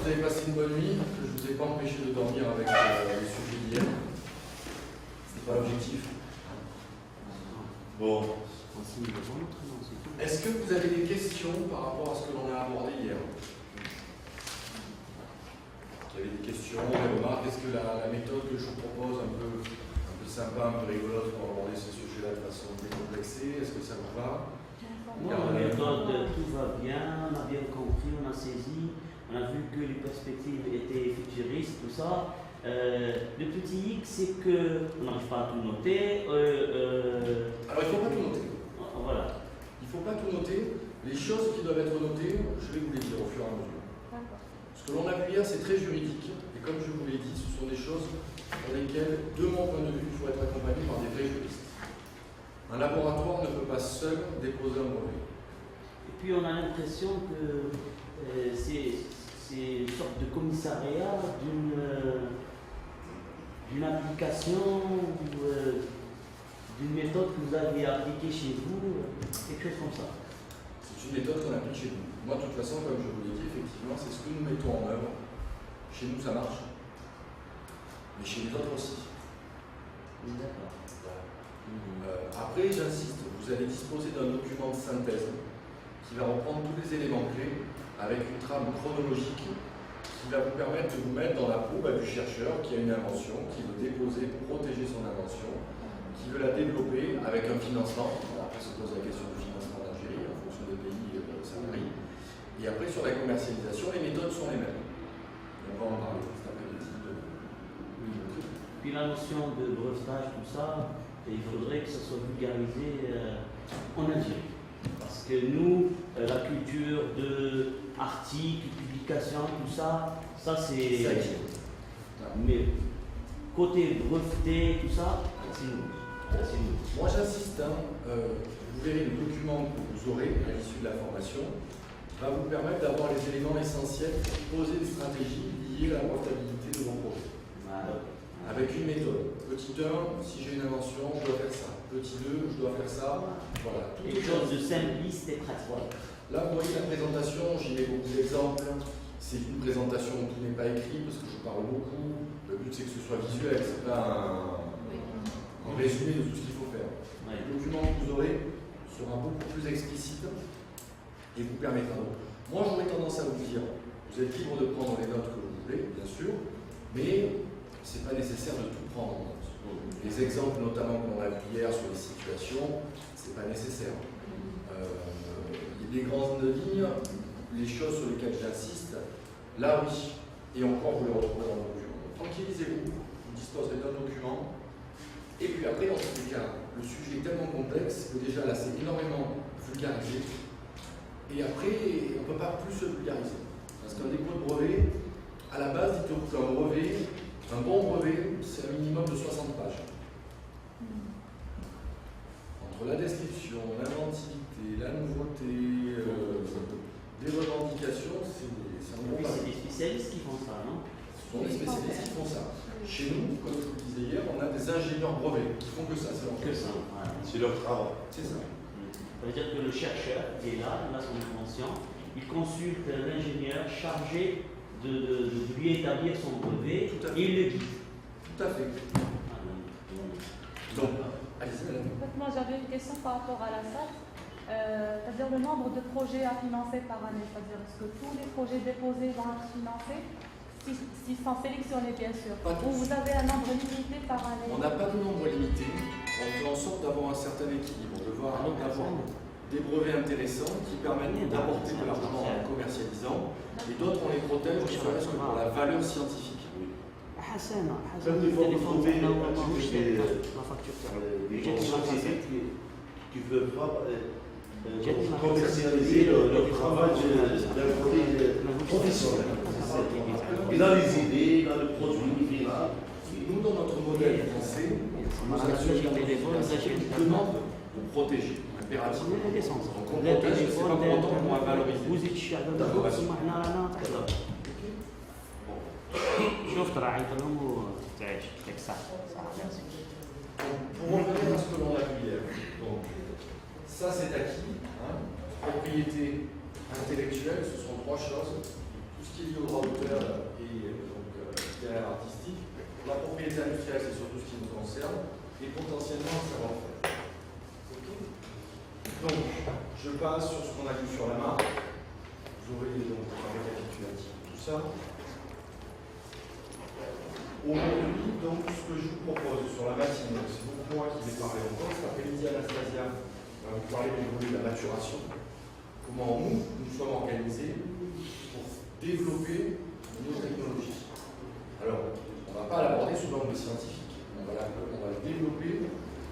vous avez passé une bonne nuit, que je ne vous ai pas empêché de dormir avec le sujet d'hier. Ce n'est pas l'objectif. Bon. Est-ce que vous avez des questions par rapport à ce que l'on a abordé hier? Il y avait des questions, des remarques. Est-ce que la méthode que je vous propose, un peu sympa, un peu rigolote pour aborder ce sujet-là de façon décomplexée, est-ce que ça vous va? Non, la méthode, tout va bien, on a bien compris, on a saisi, on a vu que les perspectives étaient futuristes, tout ça. Le petit X, c'est qu'on n'arrive pas à tout noter. Alors, il ne faut pas tout noter. Voilà. Il ne faut pas tout noter. Les choses qui doivent être notées, je vais vous les dire au fur et à mesure. Ce que l'on a vu hier, c'est très juridique. Et comme je vous l'ai dit, ce sont des choses pour lesquelles, de mon point de vue, il faut être accompagné par des vrais juristes. Un laboratoire ne peut pas seul déposer un brevet. Et puis on a l'impression que c'est une sorte de commissariat d'une application ou d'une méthode que vous avez appliquée chez vous, quelque chose comme ça. C'est une méthode qu'on applique chez nous. Moi, de toute façon, comme je vous l'ai dit, effectivement, c'est ce que nous mettons en œuvre. Chez nous, ça marche. Mais chez les autres aussi. D'accord. Après, j'insiste, vous allez disposer d'un document de synthèse qui va reprendre tous les éléments clés avec une trame chronologique qui va vous permettre de vous mettre dans la peau du chercheur qui a une invention, qui veut déposer pour protéger son invention, qui veut la développer avec un financement. Après se pose la question du financement d'Algérie, en fonction des pays, ça varie. Et après, sur la commercialisation, les méthodes sont les mêmes. On va en parler cet après-midi. Puis la notion de brevetage, tout ça, il faudrait que ça soit vulgarisé en Algérie. Parce que nous, la culture de articles, publications, tout ça, c'est. Mais côté breveté, tout ça, c'est nous. Moi j'insiste, vous verrez le document que vous aurez à l'issue de la formation va vous permettre d'avoir les éléments essentiels pour poser des stratégies liées à la brevetabilité de vos projets. Avec une méthode. Petit 1, si j'ai une invention, je dois faire ça. Petit 2, je dois faire ça. Voilà. Quelque chose de simpliste et pratique. Là, vous voyez la présentation, j'y mets beaucoup d'exemples. C'est une présentation où tout n'est pas écrit parce que je parle beaucoup. Le but c'est que ce soit visuel, c'est pas un résumé de tout ce qu'il faut faire. Le document que vous aurez sera beaucoup plus explicite et vous permettra. Moi, j'aurais tendance à vous dire, vous êtes libre de prendre les notes que vous voulez, bien sûr, mais ce n'est pas nécessaire de tout prendre en compte. Les exemples, notamment qu'on a vu hier sur les situations, ce n'est pas nécessaire. Les grandes lignes, les choses sur lesquelles j'insiste, là oui, et encore vous les retrouverez dans le document. Donc, tranquillisez-vous, vous disposerez d'un document, et puis après, dans tous les cas, le sujet est tellement complexe que déjà là c'est énormément vulgarisé, et après, on ne peut pas plus se vulgariser. Parce qu'un dépôt de brevet, à la base, dites-vous qu'un brevet, un bon brevet, c'est un minimum de 60 pages. Entre la description, l'inventivité, la nouveauté, des revendications, c'est un bon brevet. C'est des spécialistes qui font ça, non? Ce sont des spécialistes qui font ça. Chez nous, comme je vous le disais hier, on a des ingénieurs brevets qui font que ça. C'est leur travail. C'est ça. Ça veut dire que le chercheur qui est là, il a son invention, il consulte l'ingénieur chargé de lui établir son brevet et il le guide. Tout à fait. Donc, allez-y, madame. En fait, moi, j'avais une question par rapport à la SAT, c'est-à-dire le nombre de projets à financer par année. C'est-à-dire, est-ce que tous les projets déposés vont être financés, s'ils sont sélectionnés, bien sûr, ou vous avez un nombre limité par année? On n'a pas de nombre limité. On fait en sorte d'avoir un certain équilibre, de voir d'avoir des brevets intéressants qui permettent d'apporter de l'argent en commercialisant, et d'autres on les protège, ne serait-ce que pour la valeur scientifique. Comme des fois, vous trouvez des sociétés qui peuvent pas commercialiser leur travail d'un côté professionnel. Il a les idées, il a le produit, Nous, dans notre modèle français, nous assurons une demande pour protéger. Impérativement. Donc on protège, c'est pas pour autant qu'on va valoriser. شفت راعيت لهم تعيش ديك الساعه Pour revenir à ce que l'on a vu hier, donc, ça c'est acquis, propriété intellectuelle, ce sont trois choses, tout ce qui est lié au droit d'auteur, les industriels, c'est surtout ce qui nous concerne, et potentiellement un savoir-faire. Okay. Donc, je passe sur ce qu'on a vu sur la marque. Vous aurez donc un récapitulatif de tout ça. Aujourd'hui, donc, ce que je vous propose sur la matinée, c'est beaucoup moi qui vais parler encore. Cet après-midi, Anastasia va vous parler du volet de la maturation. Comment nous sommes organisés pour développer nos technologies. Alors, on ne va pas l'aborder sous l'angle scientifique. On va le développer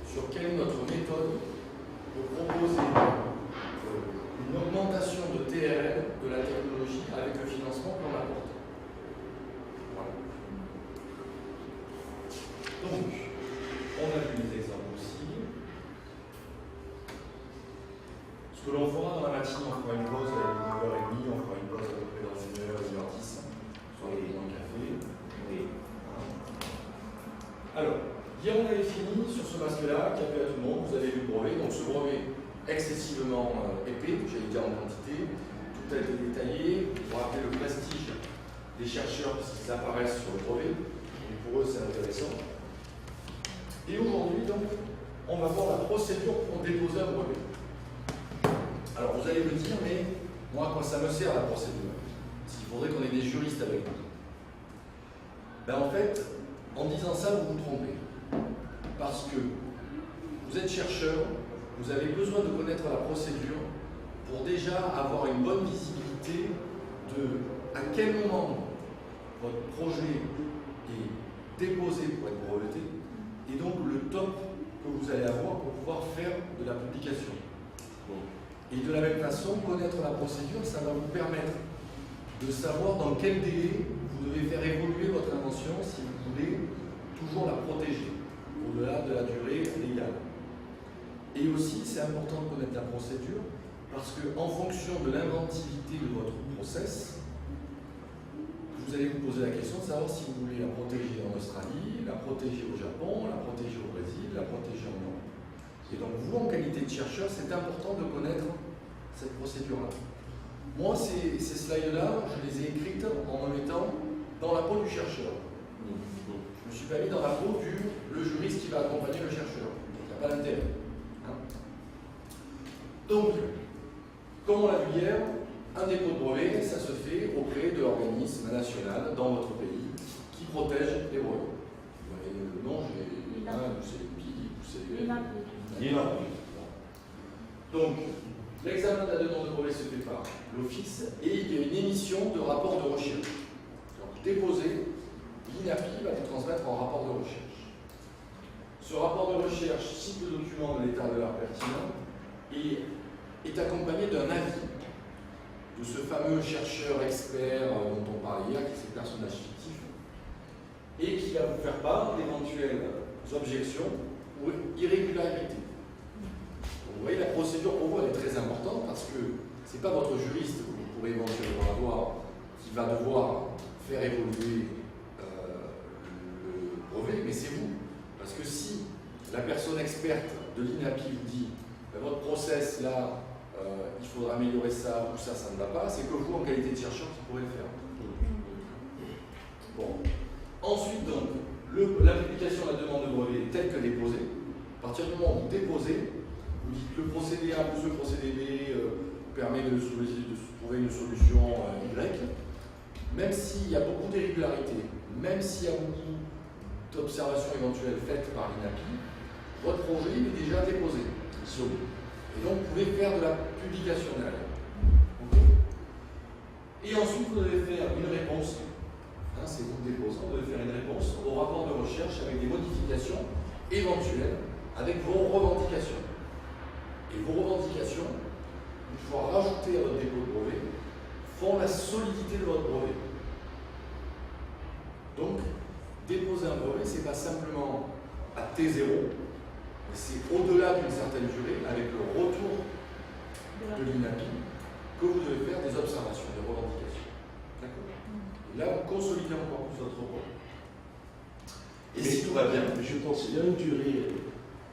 sur quelle est notre méthode pour proposer une augmentation de TRL de la technologie avec le financement qu'on apporte. Voilà. Donc, on a vu des exemples aussi. Ce que l'on fera dans la matinée, on fera une pause à 9h30, on fera une pause à peu près dans 1h, 1h10, sur les dans le café. Et, alors, hier on avait fini sur ce masque-là qui a plu à tout le monde, vous avez vu le brevet, donc ce brevet excessivement épais, j'allais dire en quantité, tout a été détaillé, pour rappeler le prestige des chercheurs puisqu'ils apparaissent sur le brevet, et pour eux c'est intéressant. Et aujourd'hui donc, on va voir la procédure pour déposer un brevet. Alors vous allez me dire, mais moi à quoi ça me sert la procédure? Parce qu'il faudrait qu'on ait des juristes avec nous. Ben en fait, en disant ça, vous vous trompez. Parce que vous êtes chercheur, vous avez besoin de connaître la procédure pour déjà avoir une bonne visibilité de à quel moment votre projet est déposé pour être breveté et donc le top que vous allez avoir pour pouvoir faire de la publication. Et de la même façon, connaître la procédure, ça va vous permettre de savoir dans quel délai vous devez faire évoluer votre invention si vous voulez toujours la protéger, au-delà de la durée légale. Et aussi, c'est important de connaître la procédure, parce qu'en fonction de l'inventivité de votre process, vous allez vous poser la question de savoir si vous voulez la protéger en Australie, la protéger au Japon, la protéger au Brésil, la protéger en Europe. Et donc vous, en qualité de chercheur, c'est important de connaître cette procédure-là. Moi, ces slides-là, je les ai écrites en me mettant dans la peau du chercheur. Je me suis pas mis dans la peau du juriste qui va accompagner le chercheur. Il n'y a pas d'intérêt. Hein. Donc, comme on l'a vu hier, un dépôt de brevet, ça se fait auprès de l'organisme national dans votre pays qui protège les brevets. Vous voyez le nom, je l'ai vous savez Donc, l'examen de la demande de brevet se fait par l'office et il y a une émission de rapport de recherche. Donc, déposé, l'INAPI va vous transmettre un rapport de recherche. Ce rapport de recherche cite le document de l'état de l'art pertinent et est accompagné d'un avis de ce fameux chercheur expert dont on parlait hier, qui est ce personnage fictif, et qui va vous faire part d'éventuelles objections ou irrégularités. Vous voyez, la procédure pour vous elle est très importante parce que ce n'est pas votre juriste que vous pourrez éventuellement avoir qui va devoir faire évoluer le brevet, mais c'est vous. Parce que si la personne experte de l'INAPI vous dit votre process là, il faudra améliorer ça ou ça ne va pas, c'est que vous, en qualité de chercheur, qui pourrez le faire. Bon. Ensuite, donc, la publication de la demande de brevet est telle que déposée. À partir du moment où vous déposez, vous dites que le procédé A plus le procédé B permet de trouver une solution Y, même s'il y a beaucoup d'irrégularités, même s'il y a beaucoup d'observations éventuelles faites par l'INAPI, votre projet est déjà déposé. Et donc, vous pouvez faire de la publication derrière. Okay. Et ensuite, vous devez faire une réponse. Hein, c'est vous déposant, vous devez faire une réponse au rapport de recherche avec des modifications éventuelles, avec vos revendications. Et vos revendications, une fois rajoutées à votre dépôt de brevet, font la solidité de votre brevet. Donc, déposer un brevet, ce n'est pas simplement à T0, c'est au-delà d'une certaine durée, avec le retour de l'INAPI, que vous devez faire des observations, des revendications. D'accord. Et là, vous consolidez encore plus votre rôle. Et si tout va bien, je considère une durée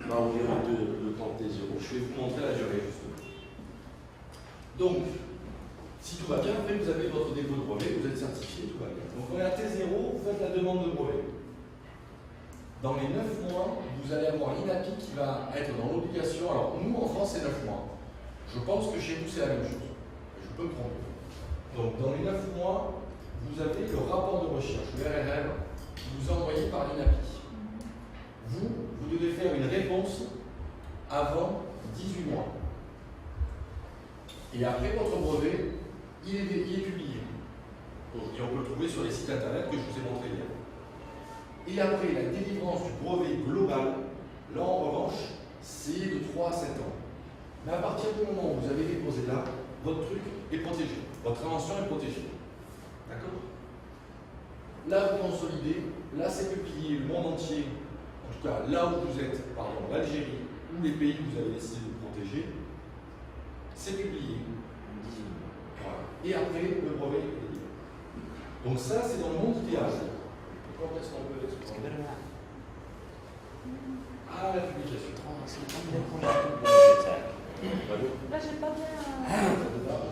environ de temps T0. Je vais vous montrer la durée, justement. Donc, si tout va bien, après vous avez votre dépôt de brevet, vous êtes certifié, tout va bien. Donc, on est à T0, vous faites la demande de brevet. Dans les 9 mois, vous allez avoir l'INAPI qui va être dans l'obligation. Alors, nous, en France, c'est 9 mois. Je pense que chez nous, c'est la même chose. Je peux me tromper. Donc, dans les 9 mois, vous avez le rapport de recherche, le RRM, qui vous est envoyé par l'INAPI. Vous devez faire une réponse avant 18 mois. Et après votre brevet, il est publié. Et on peut le trouver sur les sites internet que je vous ai montré hier. Et après la délivrance du brevet global, là en revanche, c'est de 3 à 7 ans. Mais à partir du moment où vous avez déposé là, votre truc est protégé. Votre invention est protégée. D'accord? Là, vous consolidez, là c'est publié, le monde entier, en tout cas là où vous êtes, pardon, l'Algérie, ou les pays que vous avez décidé de protéger, c'est publié. Voilà. Et après, le brevet est publié. Donc ça, c'est dans le monde idéal. Quand est-ce qu'on peut l'explorer? Ah, la publication. Là, j'ai pas bien.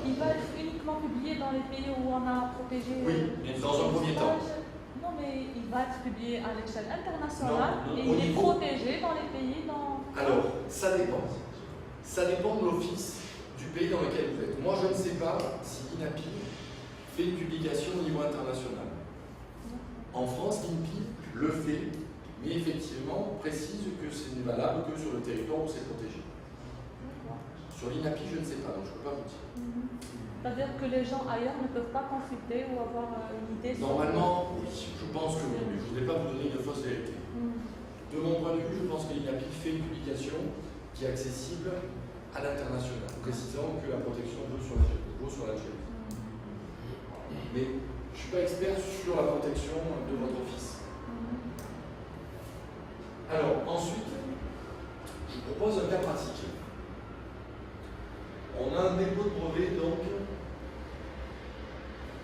Il va être uniquement publié dans les pays où on a protégé. Oui, dans un premier temps. Non, mais il va être publié à l'échelle internationale Non, et il est protégé dans les pays dans. Alors, ça dépend. Ça dépend de l'office du pays dans lequel vous êtes. Moi, je ne sais pas si l'INAPI fait une publication au niveau international. En France, l'INPI le fait, mais effectivement précise que ce n'est valable que sur le territoire où c'est protégé. Sur l'INAPI, je ne sais pas, donc je ne peux pas vous dire. C'est-à-dire que les gens ailleurs ne peuvent pas consulter ou avoir une idée sur. Normalement, oui, je pense que oui, mais je ne voudrais pas vous donner une fausse vérité. De mon point de vue, je pense que l'INAPI fait une publication qui est accessible à l'international, précisant que la protection vaut sur l'Algérie. Mais je ne suis pas expert sur la protection de votre office. Alors, ensuite, je vous propose un cas pratique. On a un dépôt de brevet, donc,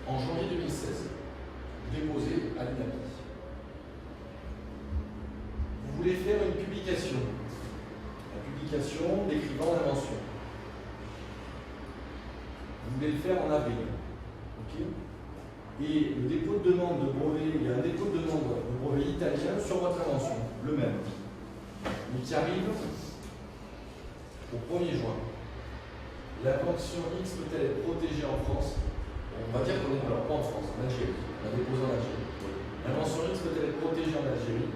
en janvier 2016, déposé à l'INAPI. Vous voulez faire une publication. La publication décrivant l'invention. Vous voulez le faire en avril. Okay. Et le dépôt de demande de brevet, il y a un dépôt de demande de brevet italien sur votre invention, le même, mais qui arrive au 1er juin. L'invention X peut-elle être protégée en France? On va dire qu'on est, alors pas en France, en Algérie. On a déposé en Algérie. L'invention X peut-elle être protégée en Algérie?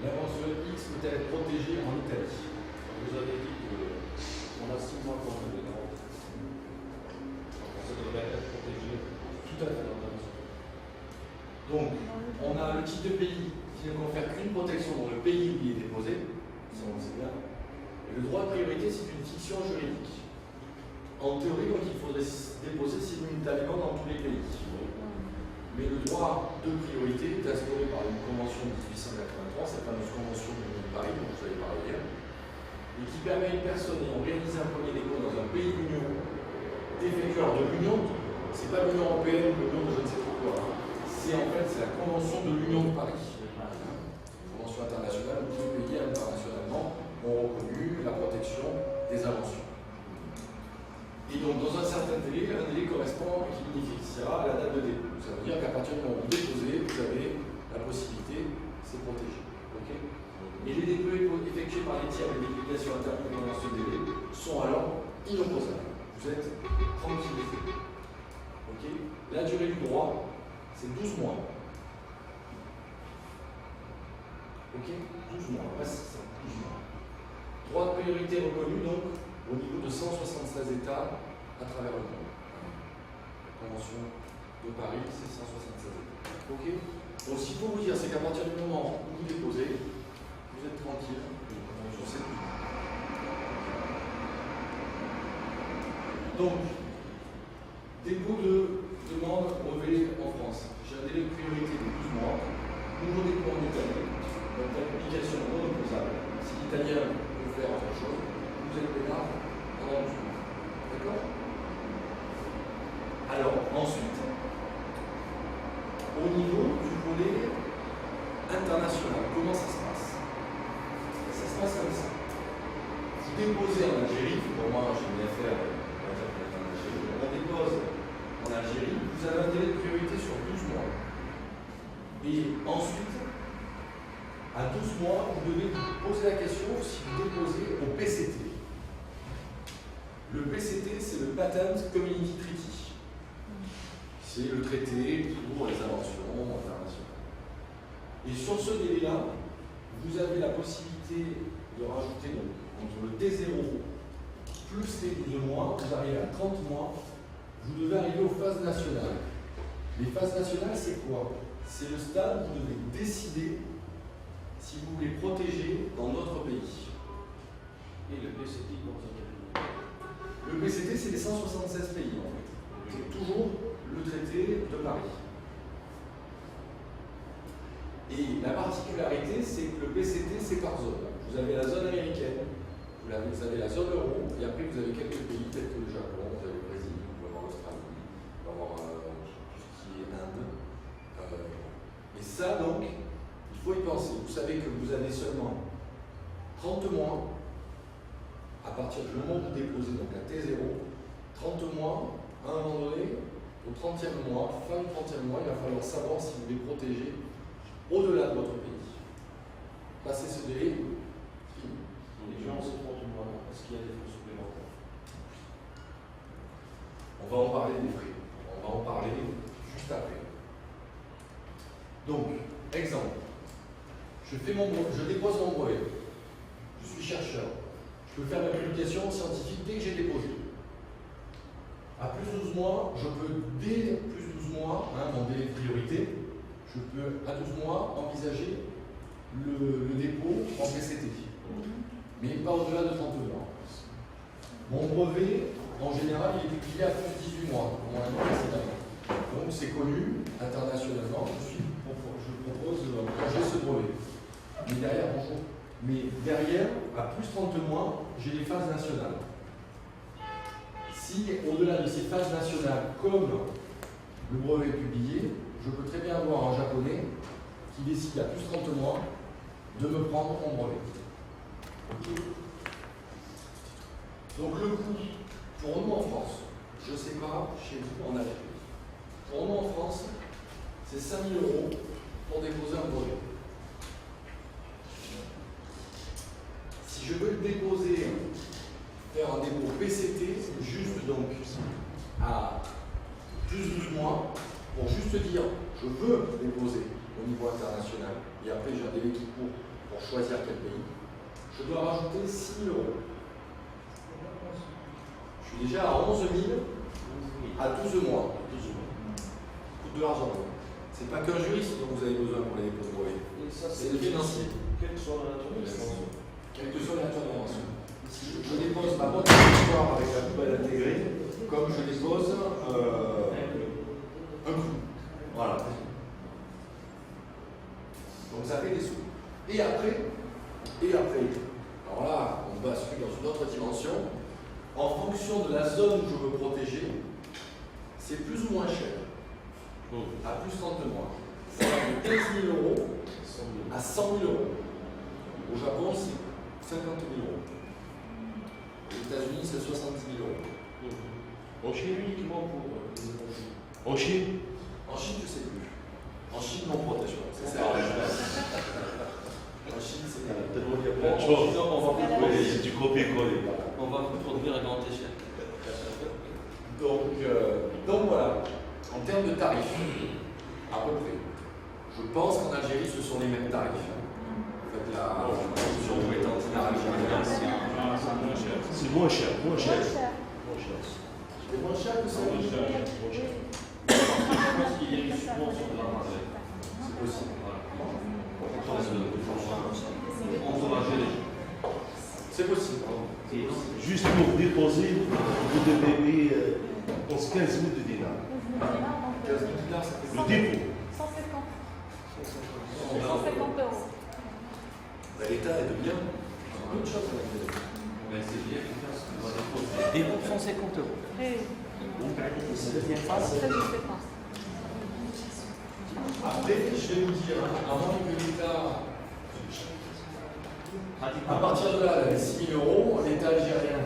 L'invention X peut-elle être protégée en Italie? Vous avez dit qu'on a 6 mois pour le droit. Ça devrait être protégé. Tout à fait. Donc, on a le type de pays qui ne confère qu'une protection dans le pays où il est déposé, ça on le sait bien. Et le droit de priorité, c'est une fiction juridique. En théorie, donc, il faudrait déposer simultanément dans tous les pays. Mais le droit de priorité est instauré par une convention de 1883, cette fameuse convention de Paris, dont vous avez parlé hier, et qui permet à une personne ayant réalisé un premier dépôt dans un pays de l'Union d'effectuer de l'Union, c'est pas l'Union européenne ou l'Union de je ne sais trop quoi, c'est en fait la convention de l'Union de Paris. Convention internationale où tous les pays internationalement ont reconnu la protection des inventions. Et donc, dans un certain délai, un délai correspond qui bénéficiera à la date de dépôt. Ça veut dire qu'à partir du moment où vous déposez, vous avez la possibilité, c'est protégé. Okay. Et les dépôts effectués par les tiers et les publications intervenues dans ce délai sont alors inopposables. Vous êtes tranquillisé. Okay. La durée du droit, c'est 12 mois. Ok, 12 mois, pas 6 ans, 12 mois. Droit de priorité reconnu donc au niveau de 176 États à travers le monde. La Convention de Paris, c'est 176 États. Ok. Donc, ce qu'il faut vous dire, c'est qu'à partir du moment où vous déposez, vous êtes tranquille sur cette ligne. Donc, dépôt de demande brevet en France. J'ai un délai de priorité de 12 mois. Nouveau dépôt en Italie. Donc, la publication non opposable. Si l'italien veut faire autre chose, vous êtes peinard pendant 12 mois. D'accord? Alors, ensuite, au niveau du volet international, comment ça se passe? Ça se passe comme ça. Vous déposez en Algérie, pour moi, j'ai bien fait, on va dire que en Algérie, on dépose en Algérie, vous avez un délai de priorité sur 12 mois. Et ensuite, À 12 mois, vous devez vous poser la question si vous déposez au PCT. Le PCT, c'est le Patent Community Treaty. C'est le traité pour les inventions internationales. Et sur ce délai-là, vous avez la possibilité de rajouter donc, entre le T0 plus les 12 mois, vous arrivez à 30 mois, vous devez arriver aux phases nationales. Les phases nationales, c'est quoi? C'est le stade où vous devez décider si vous voulez protéger dans notre pays. Et le PCT, comment ça s'appelle? Le PCT, c'est les 176 pays en fait. C'est toujours le traité de Paris. Et la particularité, c'est que le PCT, c'est par zone. Vous avez la zone américaine, vous avez la zone euro, et après vous avez quelques pays tels que le Japon, vous avez le Brésil, vous pouvez avoir l'Australie, vous pouvez avoir tout ce qui est Inde. Et ça, donc, il faut y penser. Vous savez que vous avez seulement 30 mois, à partir du moment où vous déposez donc la T0, 30 mois, à un moment donné, au 30e mois, fin du 30e mois, il va falloir savoir si vous voulez protéger au-delà de votre pays. Passer ce délai, fini. Les gens, c'est 30 mois, est-ce qu'il y a des fonds supplémentaires? On va en parler des frais. On va en parler juste après. Donc, exemple. Je dépose mon brevet. Je suis chercheur. Je peux faire ma publication scientifique dès que j'ai déposé. À plus de 12 mois, je peux, dès plus de 12 mois, mon délai de priorité, je peux, à 12 mois, envisager le dépôt en PCT. Mais pas au-delà de 32 mois. Mon brevet, en général, il est publié à plus de 18 mois, comme on l'a dit précédemment. Donc c'est connu internationalement, je propose j'ai ce brevet. Mais derrière, à plus de 30 mois, j'ai les phases nationales. Si au-delà de ces phases nationales, comme le brevet est publié, je peux très bien avoir un japonais qui décide à plus de 30 mois de me prendre mon brevet. Okay. Donc le coût, pour nous en France, je ne sais pas chez vous en Algérie, pour nous en France, c'est 5 000 € pour déposer un brevet. Si je veux le déposer, faire un dépôt PCT, juste donc à plus de 12 mois, pour juste dire je veux déposer au niveau international, et après j'ai un délai qui court pour choisir quel pays, je dois rajouter 6 000 €. Je suis déjà à 11 000 à 12 mois. Coûte de l'argent. C'est pas qu'un juriste dont vous avez besoin pour les dépôts de brevet. C'est le financier. Quelle que soit la nature de l'invention. Quelle que soit la nature de l'invention. Je dépose ma boîte d'histoire avec la poubelle intégrée, comme je dépose un clou. Voilà. Donc ça fait des sous. Et après, alors là, on bascule dans une autre dimension. En fonction de la zone où je veux protéger, c'est plus ou moins cher. À plus de 30 mois. Ça va de 15 000 € à 100 000 €. Au Japon, c'est 50 000 €. Aux États-Unis, c'est 70 000 €. En Chine uniquement pour. En Chine? En Chine, je ne sais plus. En Chine, non protège pas. C'est ça. En Chine, c'est tellement il y a plein de choses. C'est du copier-coller. On va produire à grande échelle. Donc voilà, en termes de tarifs, à peu près. Je pense qu'en Algérie, ce sont les mêmes tarifs. En fait, la production est algérienne. C'est moins cher. C'est moins cher que ça. Je pense qu'il y a une subvention de la marge. C'est possible. Encourager les gens. C'est possible. Juste pour déposer, vous devez payer 15 000 de dinars. 15 000 dinars, ça fait Le dépôt. 150 €. L'État est de bien. C'est une bonne chose. Mais c'est bien efficace. Des bons 150 €. Deuxième phase. Après, je vais vous dire, avant que l'État. À partir de là, les 6 000 €, l'État algérien,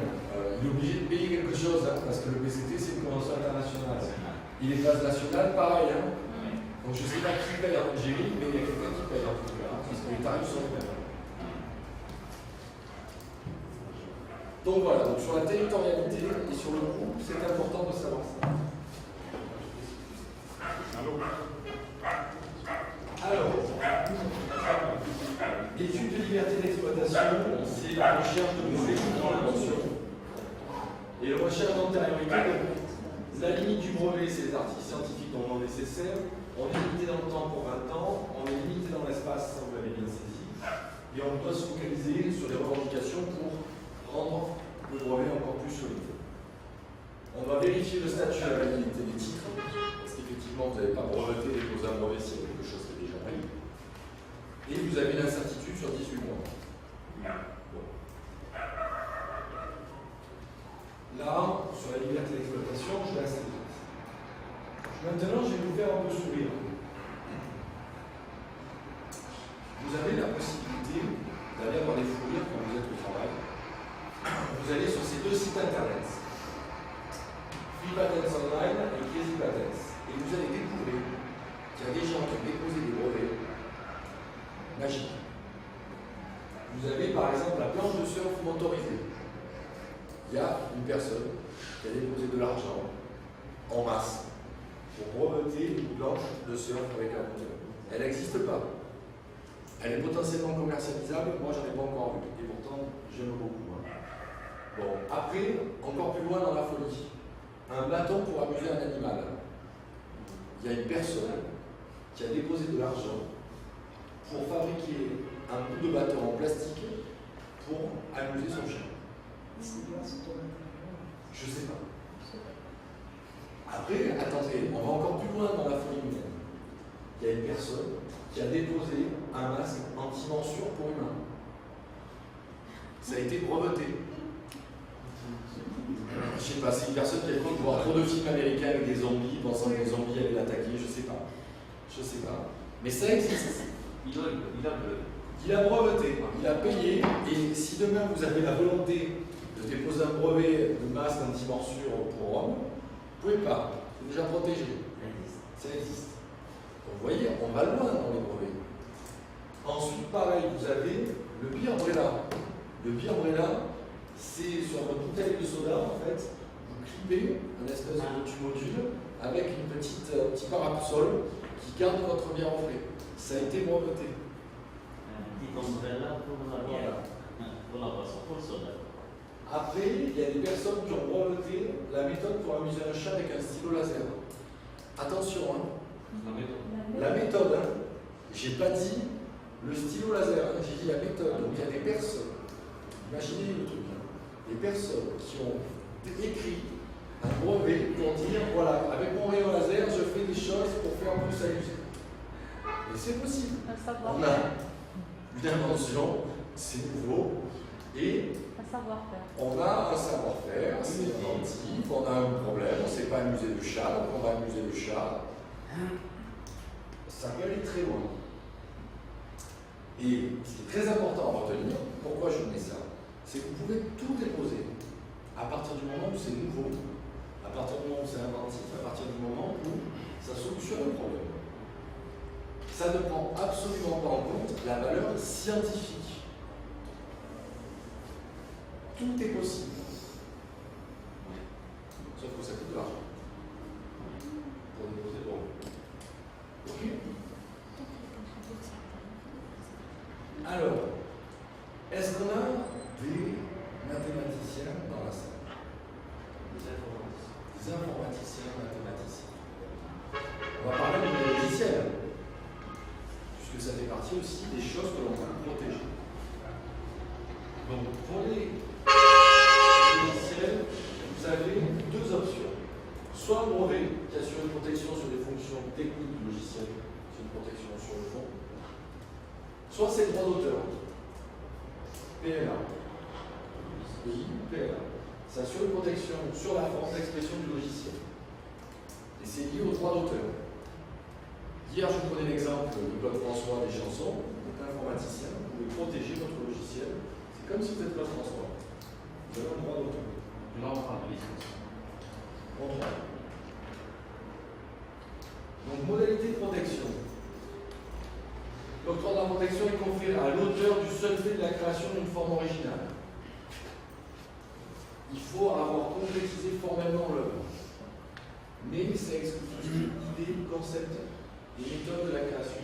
il est obligé de payer quelque chose, parce que le PCT, c'est une convention internationale. Il est phase nationale, pareil. Donc je ne sais pas qui paye en Algérie, mais il y a quelqu'un qui paye en tout cas, parce que les tarifs sont les mêmes. Donc voilà, donc sur la territorialité et sur le coût, c'est important de savoir ça. Alors, l'étude de liberté d'exploitation, c'est la recherche de brevets dans l'invention. Et la recherche d'antériorité, donc, la limite du brevet, c'est les articles scientifiques dont on est nécessaire. On est limité dans le temps pour 20 ans, on est limité dans l'espace, ça vous l'avez bien saisi. Et on doit se focaliser sur les revendications pour rendre le brevet encore plus solide. On doit vérifier le statut de la validité des titres, parce qu'effectivement, vous n'avez pas breveté et déposé un brevet s'il y a quelque chose qui est déjà pris. Et vous avez une incertitude sur 18 mois. Bon. Là, sur la liberté d'exploitation, je vais assez vite. Maintenant, je vais vous faire un peu sourire. Vous avez la possibilité d'aller avoir des fous rires quand vous êtes au travail. Vous allez sur ces deux sites internet, Free Patents Online et Crazy Patents, et vous allez découvrir qu'il y a des gens qui ont déposé des brevets magiques. Vous avez par exemple la planche de surf motorisée. Il y a une personne qui a déposé de l'argent en masse pour breveter une planche de surf avec un moteur. Elle n'existe pas. Elle est potentiellement commercialisable, moi j'en ai pas encore vu. Et pourtant, j'aime beaucoup. Bon, après, encore plus loin dans la folie. Un bâton pour amuser un animal. Il y a une personne qui a déposé de l'argent pour fabriquer un bout de bâton en plastique pour amuser son chien. Je sais pas. Après, attendez, on va encore plus loin dans la folie humaine. Il y a une personne qui a déposé un masque anti-morsure pour humain. Ça a été breveté. Je sais pas, c'est une personne qui a cru voir trop de films américains avec des zombies, pensant que les zombies allaient l'attaquer, je sais pas. Je sais pas. Mais ça existe. Il a breveté, il a payé, et si demain vous avez la volonté de déposer un brevet de masque anti-morsure pour hommes, vous ne pouvez pas. C'est déjà protégé. Ça existe. Donc vous voyez, on va loin dans les brevets. Ensuite, pareil, vous avez le beer umbrella. Le beer umbrella, c'est sur votre bouteille de soda, en fait, vous clipez un espèce de petit module avec un petit parasol qui garde votre bière au frais. Ça a été breveté. Un petit umbrella pour la bière. Pour la boisson, pour le soda. Après, il y a des personnes qui ont breveté la méthode pour amuser un chat avec un stylo laser. Attention, hein. La méthode, hein. J'ai pas dit le stylo laser, hein. J'ai dit la méthode. Donc il y a des personnes, imaginez le truc, hein. Des personnes qui ont écrit un brevet pour dire voilà, avec mon rayon laser, je fais des choses pour faire plus amuser. Et c'est possible. On a une invention, c'est nouveau, et on a un savoir-faire, c'est inventif, on a un problème, on ne sait pas amuser le chat, donc on va amuser le chat. Ça peut aller très loin. Et ce qui est très important à retenir, pourquoi je mets ça, c'est que vous pouvez tout déposer à partir du moment où c'est nouveau, à partir du moment où c'est inventif, à partir du moment où ça solutionne le problème. Ça ne prend absolument pas en compte la valeur scientifique. Tout est possible. Sauf que ça coûte de l'argent. Pour déposer le brevet. Ok? Alors, est-ce qu'on a des mathématiciens dans la salle? Des informaticiens, mathématiciens. On va parler de logiciels, puisque ça fait partie aussi des choses que l'on peut protéger. Donc, pour les logiciels, vous avez deux options. Soit un brevet qui assure une protection sur les fonctions techniques du logiciel, c'est une protection sur le fond. Soit c'est le droit d'auteur. PLA. PLA. Ça assure une protection sur la forme d'expression du logiciel. Et c'est lié au droit d'auteur. Hier, je vous prenais l'exemple de Claude François des chansons. Vous êtes informaticien, vous pouvez protéger votre logiciel. C'est comme si vous êtes Claude François. Vous avez un droit d'auteur. Donc, modalité de protection. L'octroi de la protection est conféré à l'auteur du seul fait de la création d'une forme originale. Il faut avoir concrétisé formellement l'œuvre. Mais ça exclut tout ce qui est idée, concept et méthode de la création.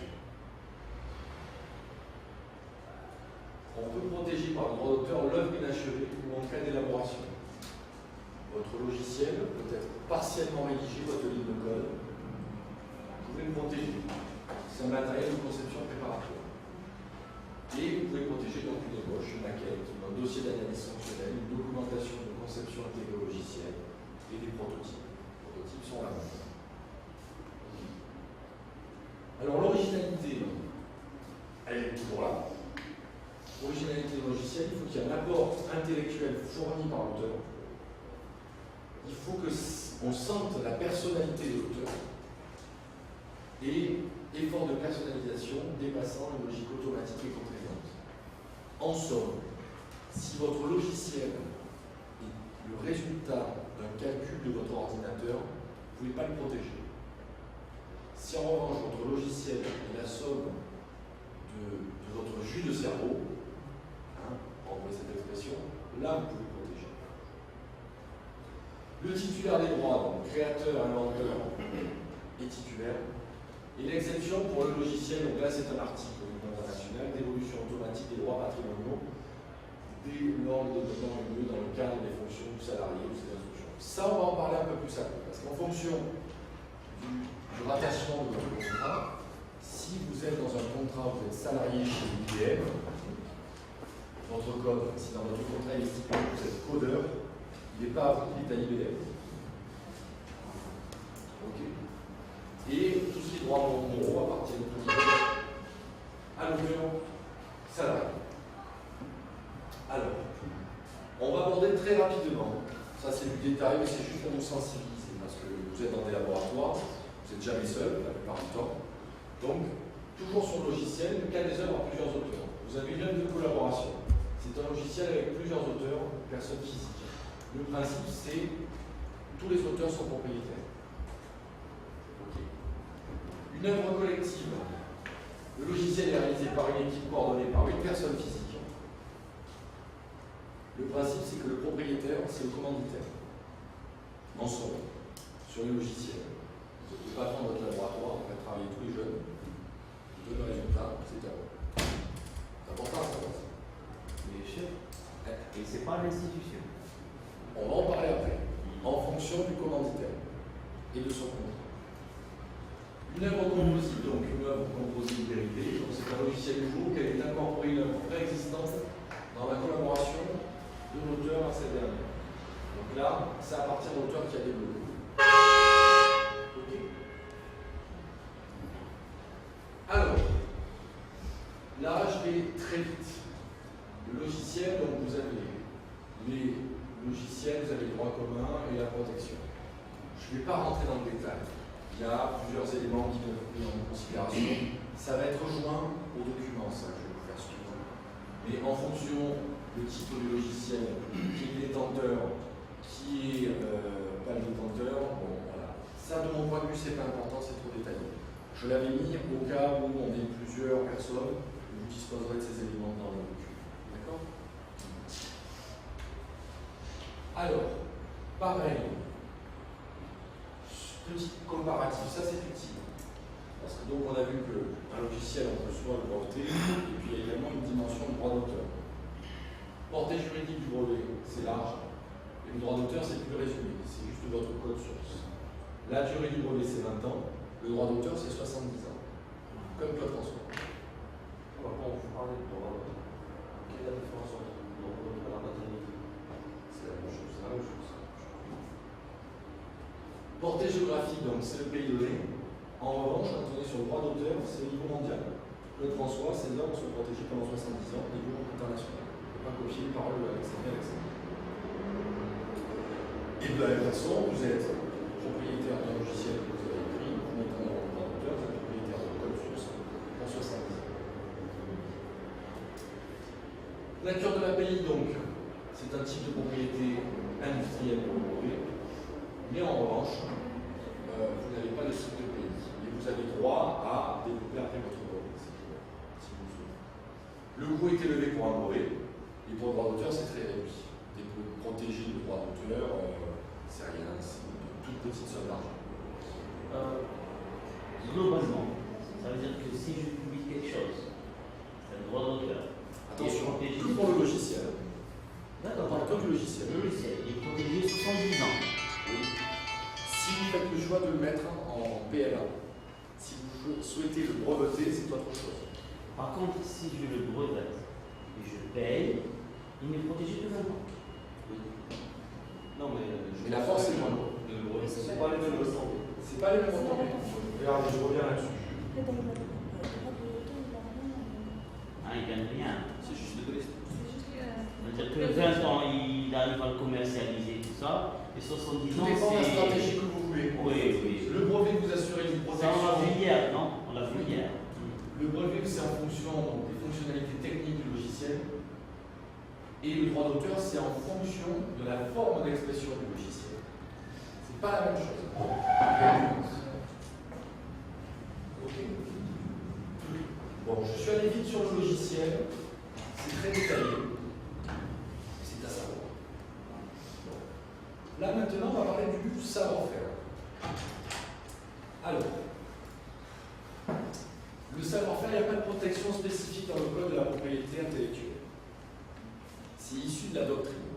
On peut protéger par le droit d'auteur l'œuvre inachevée ou en cas d'élaboration. Votre logiciel peut être partiellement rédigé, votre ligne de code. Vous pouvez le protéger. C'est un matériel de conception préparatoire. Et vous pouvez protéger donc une ébauche, une maquette, un dossier d'analyse fonctionnelle, une documentation de conception intégrée au logiciel et des prototypes. Les prototypes sont là. Alors l'originalité, elle est toujours là. Originalité logicielle, il faut qu'il y ait un apport intellectuel fourni par l'auteur. Il faut qu'on sente la personnalité de l'auteur et effort de personnalisation dépassant la logique automatique et contraignante. En somme, si votre logiciel est le résultat d'un calcul de votre ordinateur, vous ne pouvez pas le protéger. Si en revanche votre logiciel est la somme de votre jus de cerveau, pour employer cette expression, là vous pouvez protéger. Le titulaire des droits, donc créateur, inventeur et titulaire, et l'exception pour le logiciel, donc là c'est un article au niveau international d'évolution automatique des droits patrimoniaux dès lors le développement a lieu dans le cadre des fonctions du salarié ou ses instructions. Ça, on va en parler un peu plus après, parce qu'en fonction du rattachement de votre contrat, si vous êtes dans un contrat, vous êtes salarié chez IBM, votre code, si dans votre contrat il est stipulé que vous êtes codeur, il n'est pas à vous, il est à IBM. Ok. Et tout ce qui est droit moraux appartient à l'auteur salarié. Alors, on va aborder très rapidement, ça c'est du détail, mais c'est juste pour nous sensibiliser, parce que vous êtes dans des laboratoires, vous n'êtes jamais seul la plupart du temps. Donc, toujours sur le logiciel, le cas des œuvres à plusieurs auteurs. Vous avez une œuvre de collaboration. C'est un logiciel avec plusieurs auteurs, personnes physiques. Le principe, c'est tous les auteurs sont propriétaires. Okay. Une œuvre collective. Le logiciel est réalisé par une équipe coordonnée par une personne physique. Le principe, c'est que le propriétaire, c'est le commanditaire. En somme, sur les logiciels. Vous ne pouvez pas prendre votre laboratoire, on va travailler tous les jeunes. Vous donnez le résultat, c'est à vous. C'est important à savoir ça. Mais chef, et c'est pas l'institution. On va en parler après, en fonction du commanditaire et de son contrat. Une œuvre composite, donc une œuvre composite dérivée, donc c'est un logiciel nouveau qui a incorporé une œuvre préexistante dans la collaboration de l'auteur à cette dernière. Donc là, ça appartient à l'auteur qui a développé. Ok. Alors, là, je vais très vite. Le logiciel, donc vous avez les logiciels, vous avez les droits communs et la protection. Je ne vais pas rentrer dans le détail. Il y a plusieurs éléments qui doivent être pris en considération. Ça va être joint au document, ça, je vais vous faire suivre. Mais en fonction du type du logiciel, qui est détenteur, qui est pas le détenteur, bon voilà. Ça, de mon point de vue, c'est pas important, c'est trop détaillé. Je l'avais mis au cas où on est plusieurs personnes, vous disposerez de ces éléments dans le document. D'accord? Alors, pareil. Petit comparatif, ça c'est utile. Parce que donc on a vu qu'un logiciel, on peut soit le breveter, et puis il y a également une dimension de droit d'auteur. Portée juridique du brevet, c'est large, et le droit d'auteur c'est plus résumé, c'est juste votre code source. La durée du brevet c'est 20 ans, le droit d'auteur c'est 70 ans. Comme Claude François. Quand vous parlez de droit d'auteur, quelle est la différence entre le droit d'auteur et la paternité? C'est la même chose, c'est la même chose. Portée géographique, donc c'est le pays donné. En revanche, quand on est sur le droit d'auteur, c'est au niveau mondial. Claude François, ses œuvres sont protégées pendant 70 ans au niveau international. On ne peut pas copier les paroles d'Alexandre Alexandre. Et de la même façon, vous êtes propriétaire d'un logiciel que vous avez écrit, vous mettez en droit d'auteur, vous êtes propriétaire de code source pour 70 ans. Nature de l'API, donc, c'est un type de propriété industrielle pour le brevet. Mais en revanche, vous n'avez pas de site de pays. Et vous vous avez droit à développer après votre brevet, si vous le souhaitez. Le coût est élevé pour un brevet, et pour le droit d'auteur, c'est très réduit. Protéger le droit d'auteur, c'est rien, c'est une toute petite somme d'argent. Globalement, ça veut dire que si je publie quelque chose, c'est le droit d'auteur. Attention, que pour le logiciel. D'accord. On parle que du logiciel. Le logiciel est protégé 70 ans. Oui. Si vous faites le choix de le mettre en PLA, si vous souhaitez le breveter, c'est autre chose. Par contre, si je le brevette et je paye, il n'est protégé que 20 ans. Non, mais la force, c'est moins lourd. Le brevet, c'est pas les mêmes retombées. C'est pas les mêmes retombées. Regardez, je reviens là-dessus. Ah, il gagne rien. C'est juste de connaissance. C'est-à-dire que 20 ans, il arrive à le commercialiser, tout ça, et 70 Tout ans, dépend de la c'est... stratégie que vous voulez. Oui, oui. Le brevet vous assure une Ça, on l'a vu protection. hier, non? On l'a vu hier. Le brevet, c'est en fonction donc, des fonctionnalités techniques du logiciel. Et le droit d'auteur, c'est en fonction de la forme d'expression du logiciel. C'est pas la même chose. Ok. Bon, je suis allé vite sur le logiciel. C'est très détaillé. C'est à savoir. Bon. Là maintenant, on va parler du savoir-faire. Alors, le savoir-faire, il n'y a pas de protection spécifique dans le code de la propriété intellectuelle. C'est issu de la doctrine.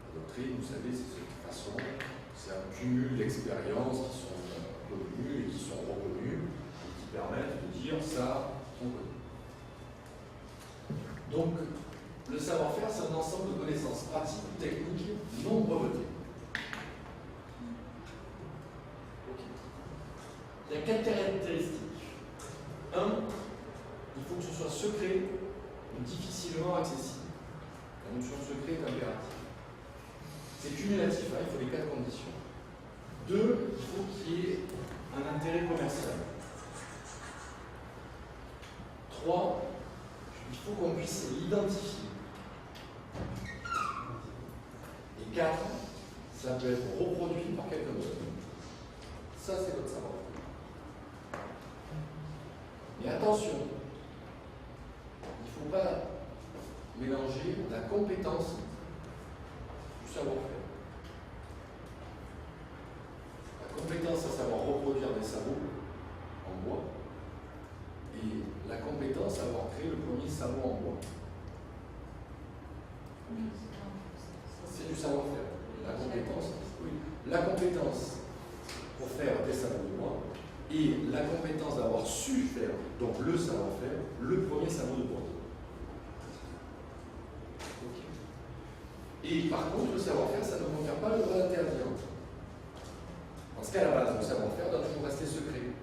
La doctrine, vous savez, c'est cette façon, c'est un cumul d'expériences qui sont connues et qui sont reconnues et qui permettent de dire ça, on connaît. Donc, le savoir-faire, c'est un ensemble de connaissances pratiques ou techniques non brevetées. Okay. Il y a 4 caractéristiques. 1, il faut que ce soit secret ou difficilement accessible. La notion de secret est impérative. C'est cumulatif, hein, il faut les 4 conditions. 2, il faut qu'il y ait un intérêt commercial. 3, il faut qu'on puisse l'identifier. Et 4, ça peut être reproduit par quelqu'un d'autre. Ça, c'est votre savoir. Mais attention, il ne faut pas mélanger la compétence du savoir-faire. La compétence à savoir reproduire des sabots en bois et la compétence à avoir créé le premier sabot en bois. C'est du savoir-faire. La compétence, oui. La compétence pour faire des sabots de bois et la compétence d'avoir su faire, donc le savoir-faire, le premier sabot de bois. Et par contre, le savoir-faire, ça ne confère pas le droit d'interdire. Parce qu'à la base, le savoir-faire doit toujours rester secret.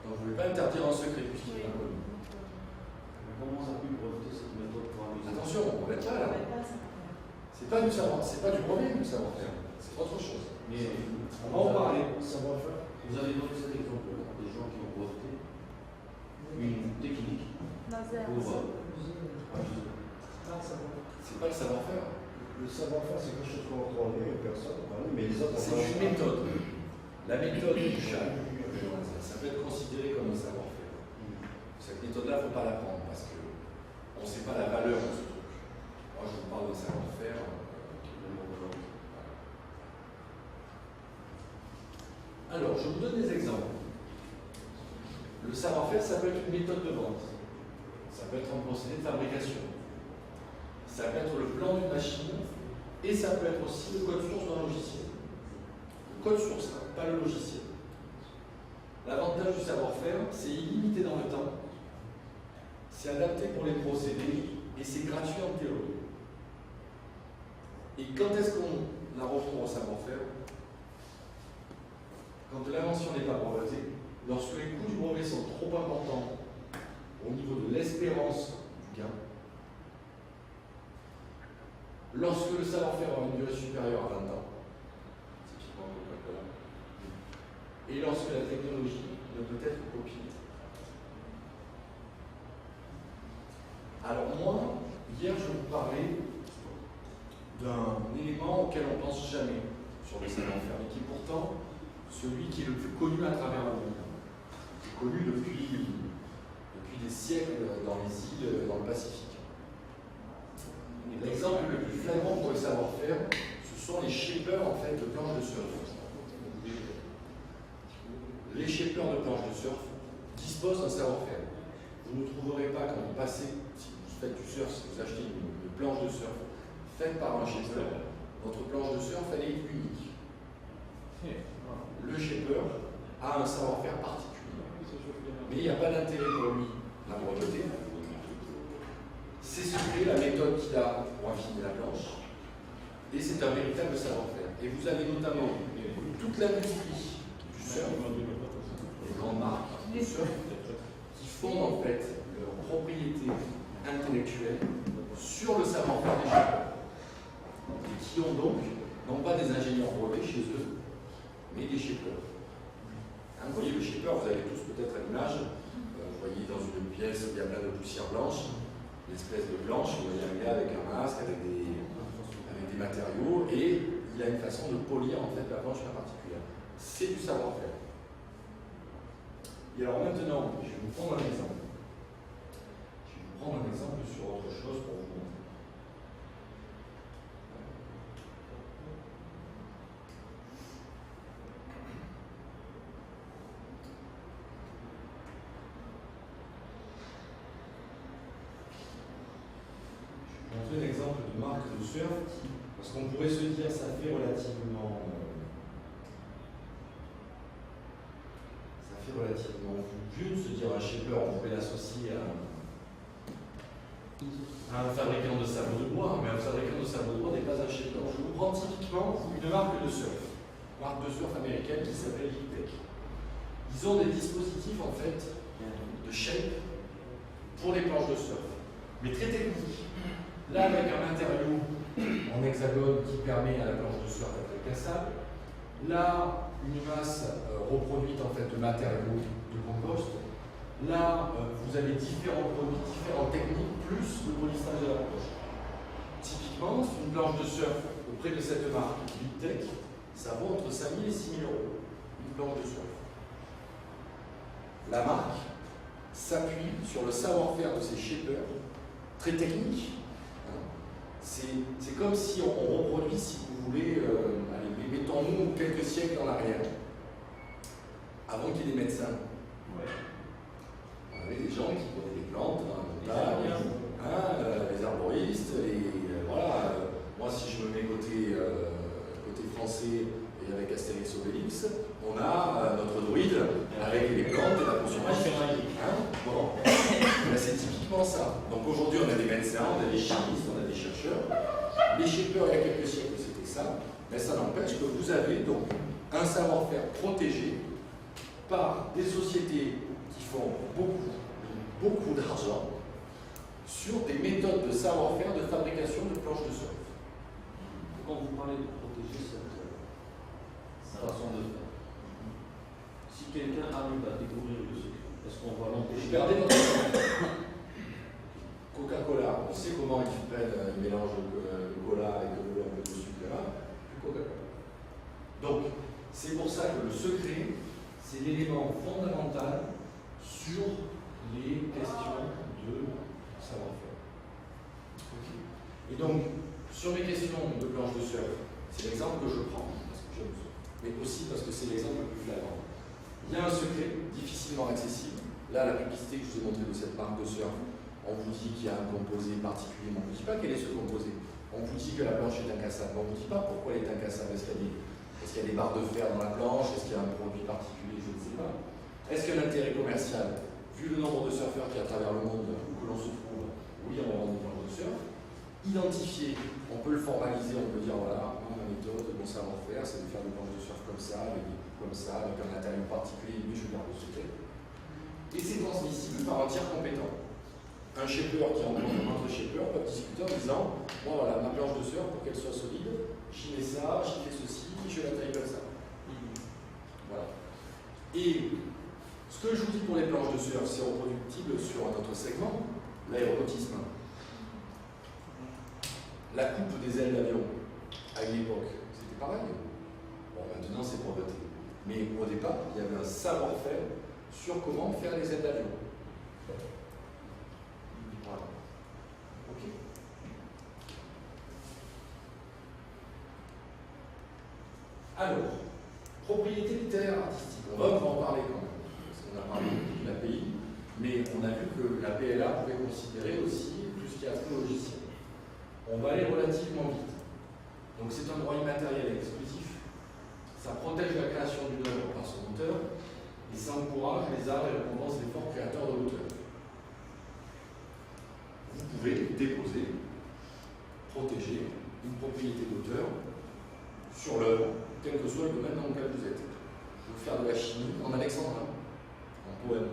Donc vous ne pouvez pas interdire un secret puisqu'il est inconnu. Comment ça peut breveter cette méthode pour amuser? Attention, on ne brevet pas là. C'est pas du savoir, c'est pas du brevet du savoir-faire. C'est autre chose. Mais On va en parler. Savoir-faire. Vous avez donné cet exemple des gens qui ont breveté une technique pour. C'est pas le savoir-faire. Le savoir-faire, c'est quelque chose qu'on entend une personne, mais les autres. C'est une méthode. La méthode du chat, ça peut être considéré comme un savoir-faire. Cette méthode-là, il ne faut pas l'apprendre parce qu'on ne sait pas la valeur de ce truc. Moi, je vous parle de savoir-faire. Alors, je vous donne des exemples. Le savoir-faire, ça peut être une méthode de vente. Ça peut être un procédé de fabrication. Ça peut être le plan d'une machine et ça peut être aussi le code source d'un logiciel. Le code source, hein, pas le logiciel. L'avantage du savoir-faire, c'est illimité dans le temps, c'est adapté pour les procédés et c'est gratuit en théorie. Et quand est-ce qu'on a recours au savoir-faire? Quand l'invention n'est pas brevetée, lorsque les coûts du brevet sont trop importants au niveau de l'espérance du gain, lorsque le savoir-faire a une durée supérieure à 20 ans, typiquement Coca-Cola, et lorsque la technologie ne peut être copiée. Alors moi, hier je vous parlais d'un élément auquel on ne pense jamais sur le savoir-faire, mais qui est pourtant celui qui est le plus connu à travers le monde. connu depuis des siècles dans les îles, dans le Pacifique. L'exemple le plus flagrant pour le savoir-faire, ce sont les shapers en fait, de planches de surf. Les shapers de planches de surf disposent d'un savoir-faire. Vous ne trouverez pas quand vous passez, si vous faites du surf, si vous achetez une planche de surf faite par un shaper, votre planche de surf elle est unique. Le shaper a un savoir-faire particulier. Mais il n'y a pas d'intérêt pour lui la breveter. C'est la méthode qu'il a pour affiner la planche. Et c'est un véritable savoir-faire. Et vous avez notamment toute l'industrie du surf, les grandes marques du surf, qui fondent en fait leur propriété intellectuelle sur le savoir-faire des shippers. Et qui ont donc, non pas des ingénieurs brevets chez eux, mais des shippers. Vous voyez le shipper, vous avez tous peut-être à l'image, vous voyez dans une pièce où il y a plein de poussière blanche, une espèce de planche, vous voyez un gars avec un masque, avec des matériaux, et il a une façon de polir en fait la planche bien particulière. C'est du savoir-faire. Et alors maintenant, je vais vous prendre un exemple. Je vais vous prendre un exemple sur autre chose pour vous montrer. Je vais vous montrer un exemple de marque de surf parce qu'on pourrait se dire ça fait relativement vieux de se dire un shaper, on pourrait l'associer à un fabricant de sabot de bois, mais un fabricant de sabot de bois n'est pas un shaper. Je vous prends typiquement une marque de surf américaine qui s'appelle Hightech. Ils ont des dispositifs en fait de shape pour les planches de surf, mais très techniques. Là avec un matériau en hexagone qui permet à la planche de surf d'être cassable. Là, une masse reproduite en fait de matériaux de compost. Là, vous avez différents produits, différentes techniques, plus le polissage de la planche. Typiquement, une planche de surf auprès de cette marque Hightech, ça vaut entre 5 000 et 6 000 euros. Une planche de surf. La marque s'appuie sur le savoir-faire de ses shapers, très techniques. C'est comme si on reproduit, si vous voulez, mettons-nous quelques siècles en arrière, avant qu'il y ait des médecins. On avait des gens qui prenaient des plantes dans la montagne, les arboristes, voilà. Moi, si je me mets côté français et avec Astérix Obélix, on a notre druide avec les plantes et la potion magique. Bon. C'est typiquement ça. Donc aujourd'hui, on a des médecins, on a des chimistes, on a des chercheurs. Les shippers, il y a quelques siècles, c'était ça. Mais ça n'empêche que vous avez donc un savoir-faire protégé par des sociétés qui font beaucoup d'argent sur des méthodes de savoir-faire de fabrication de planches de surf. Quand vous parlez de protéger cette façon de faire, si quelqu'un arrive à découvrir le secret, est-ce qu'on va l'empêcher? Regardez votre Coca-Cola, on sait comment ils mélangent le cola avec un peu de sucre là, du Coca-Cola. Donc, c'est pour ça que le secret, c'est l'élément fondamental sur les questions de savoir-faire. Et donc, sur mes questions de planche de surf, c'est l'exemple que je prends, parce que j'aime ça, mais aussi parce que c'est l'exemple le plus flagrant. Il y a un secret difficilement accessible. Là, la publicité que je vous ai montrée de cette marque de surf, on vous dit qu'il y a un composé particulier, mais on ne vous dit pas quel est ce composé. On vous dit que la planche est incassable, mais on ne vous dit pas pourquoi elle est incassable. Est-ce qu'il y a des barres de fer dans la planche? Est-ce qu'il y a un produit particulier? Je ne sais pas. Est-ce qu'il y a un intérêt commercial? Vu le nombre de surfeurs qu'il y a à travers le monde où que l'on se trouve, oui, on vend des planches de surf. Identifier, on peut le formaliser, on peut dire voilà, ma méthode, mon savoir-faire, c'est de faire des planches de surf comme ça, avec des coups comme ça, avec un matériau particulier, mais je garde le secret. Et c'est transmissible par un tiers compétent. Un shaper qui rencontre un autre shaper peut discuter en disant moi voilà, ma planche de surf, pour qu'elle soit solide, j'y mets ça, j'y fais ceci, je la taille comme ça. Voilà. Et ce que je vous dis pour les planches de surf, c'est reproductible sur un autre segment, l'aéronautisme. La coupe des ailes d'avion, à une époque, c'était pareil. Bon, maintenant c'est breveté. Mais au départ, il y avait un savoir-faire sur comment faire les aides d'avion. Voilà. Ok. Alors, propriété littéraire artistique. On va en parler quand même, parce qu'on a parlé de l'API, mais on a vu que la PLA pouvait considérer aussi tout ce qui est trait au logiciel. On va aller relativement vite. Donc c'est un droit immatériel exclusif. Ça protège la création d'une œuvre par son auteur et ça encourage les arts et récompense des forts créateurs de l'auteur. Vous pouvez déposer, protéger une propriété d'auteur sur l'œuvre, quel que soit le domaine dans lequel vous êtes. Vous pouvez faire de la chimie en alexandrin, en poème.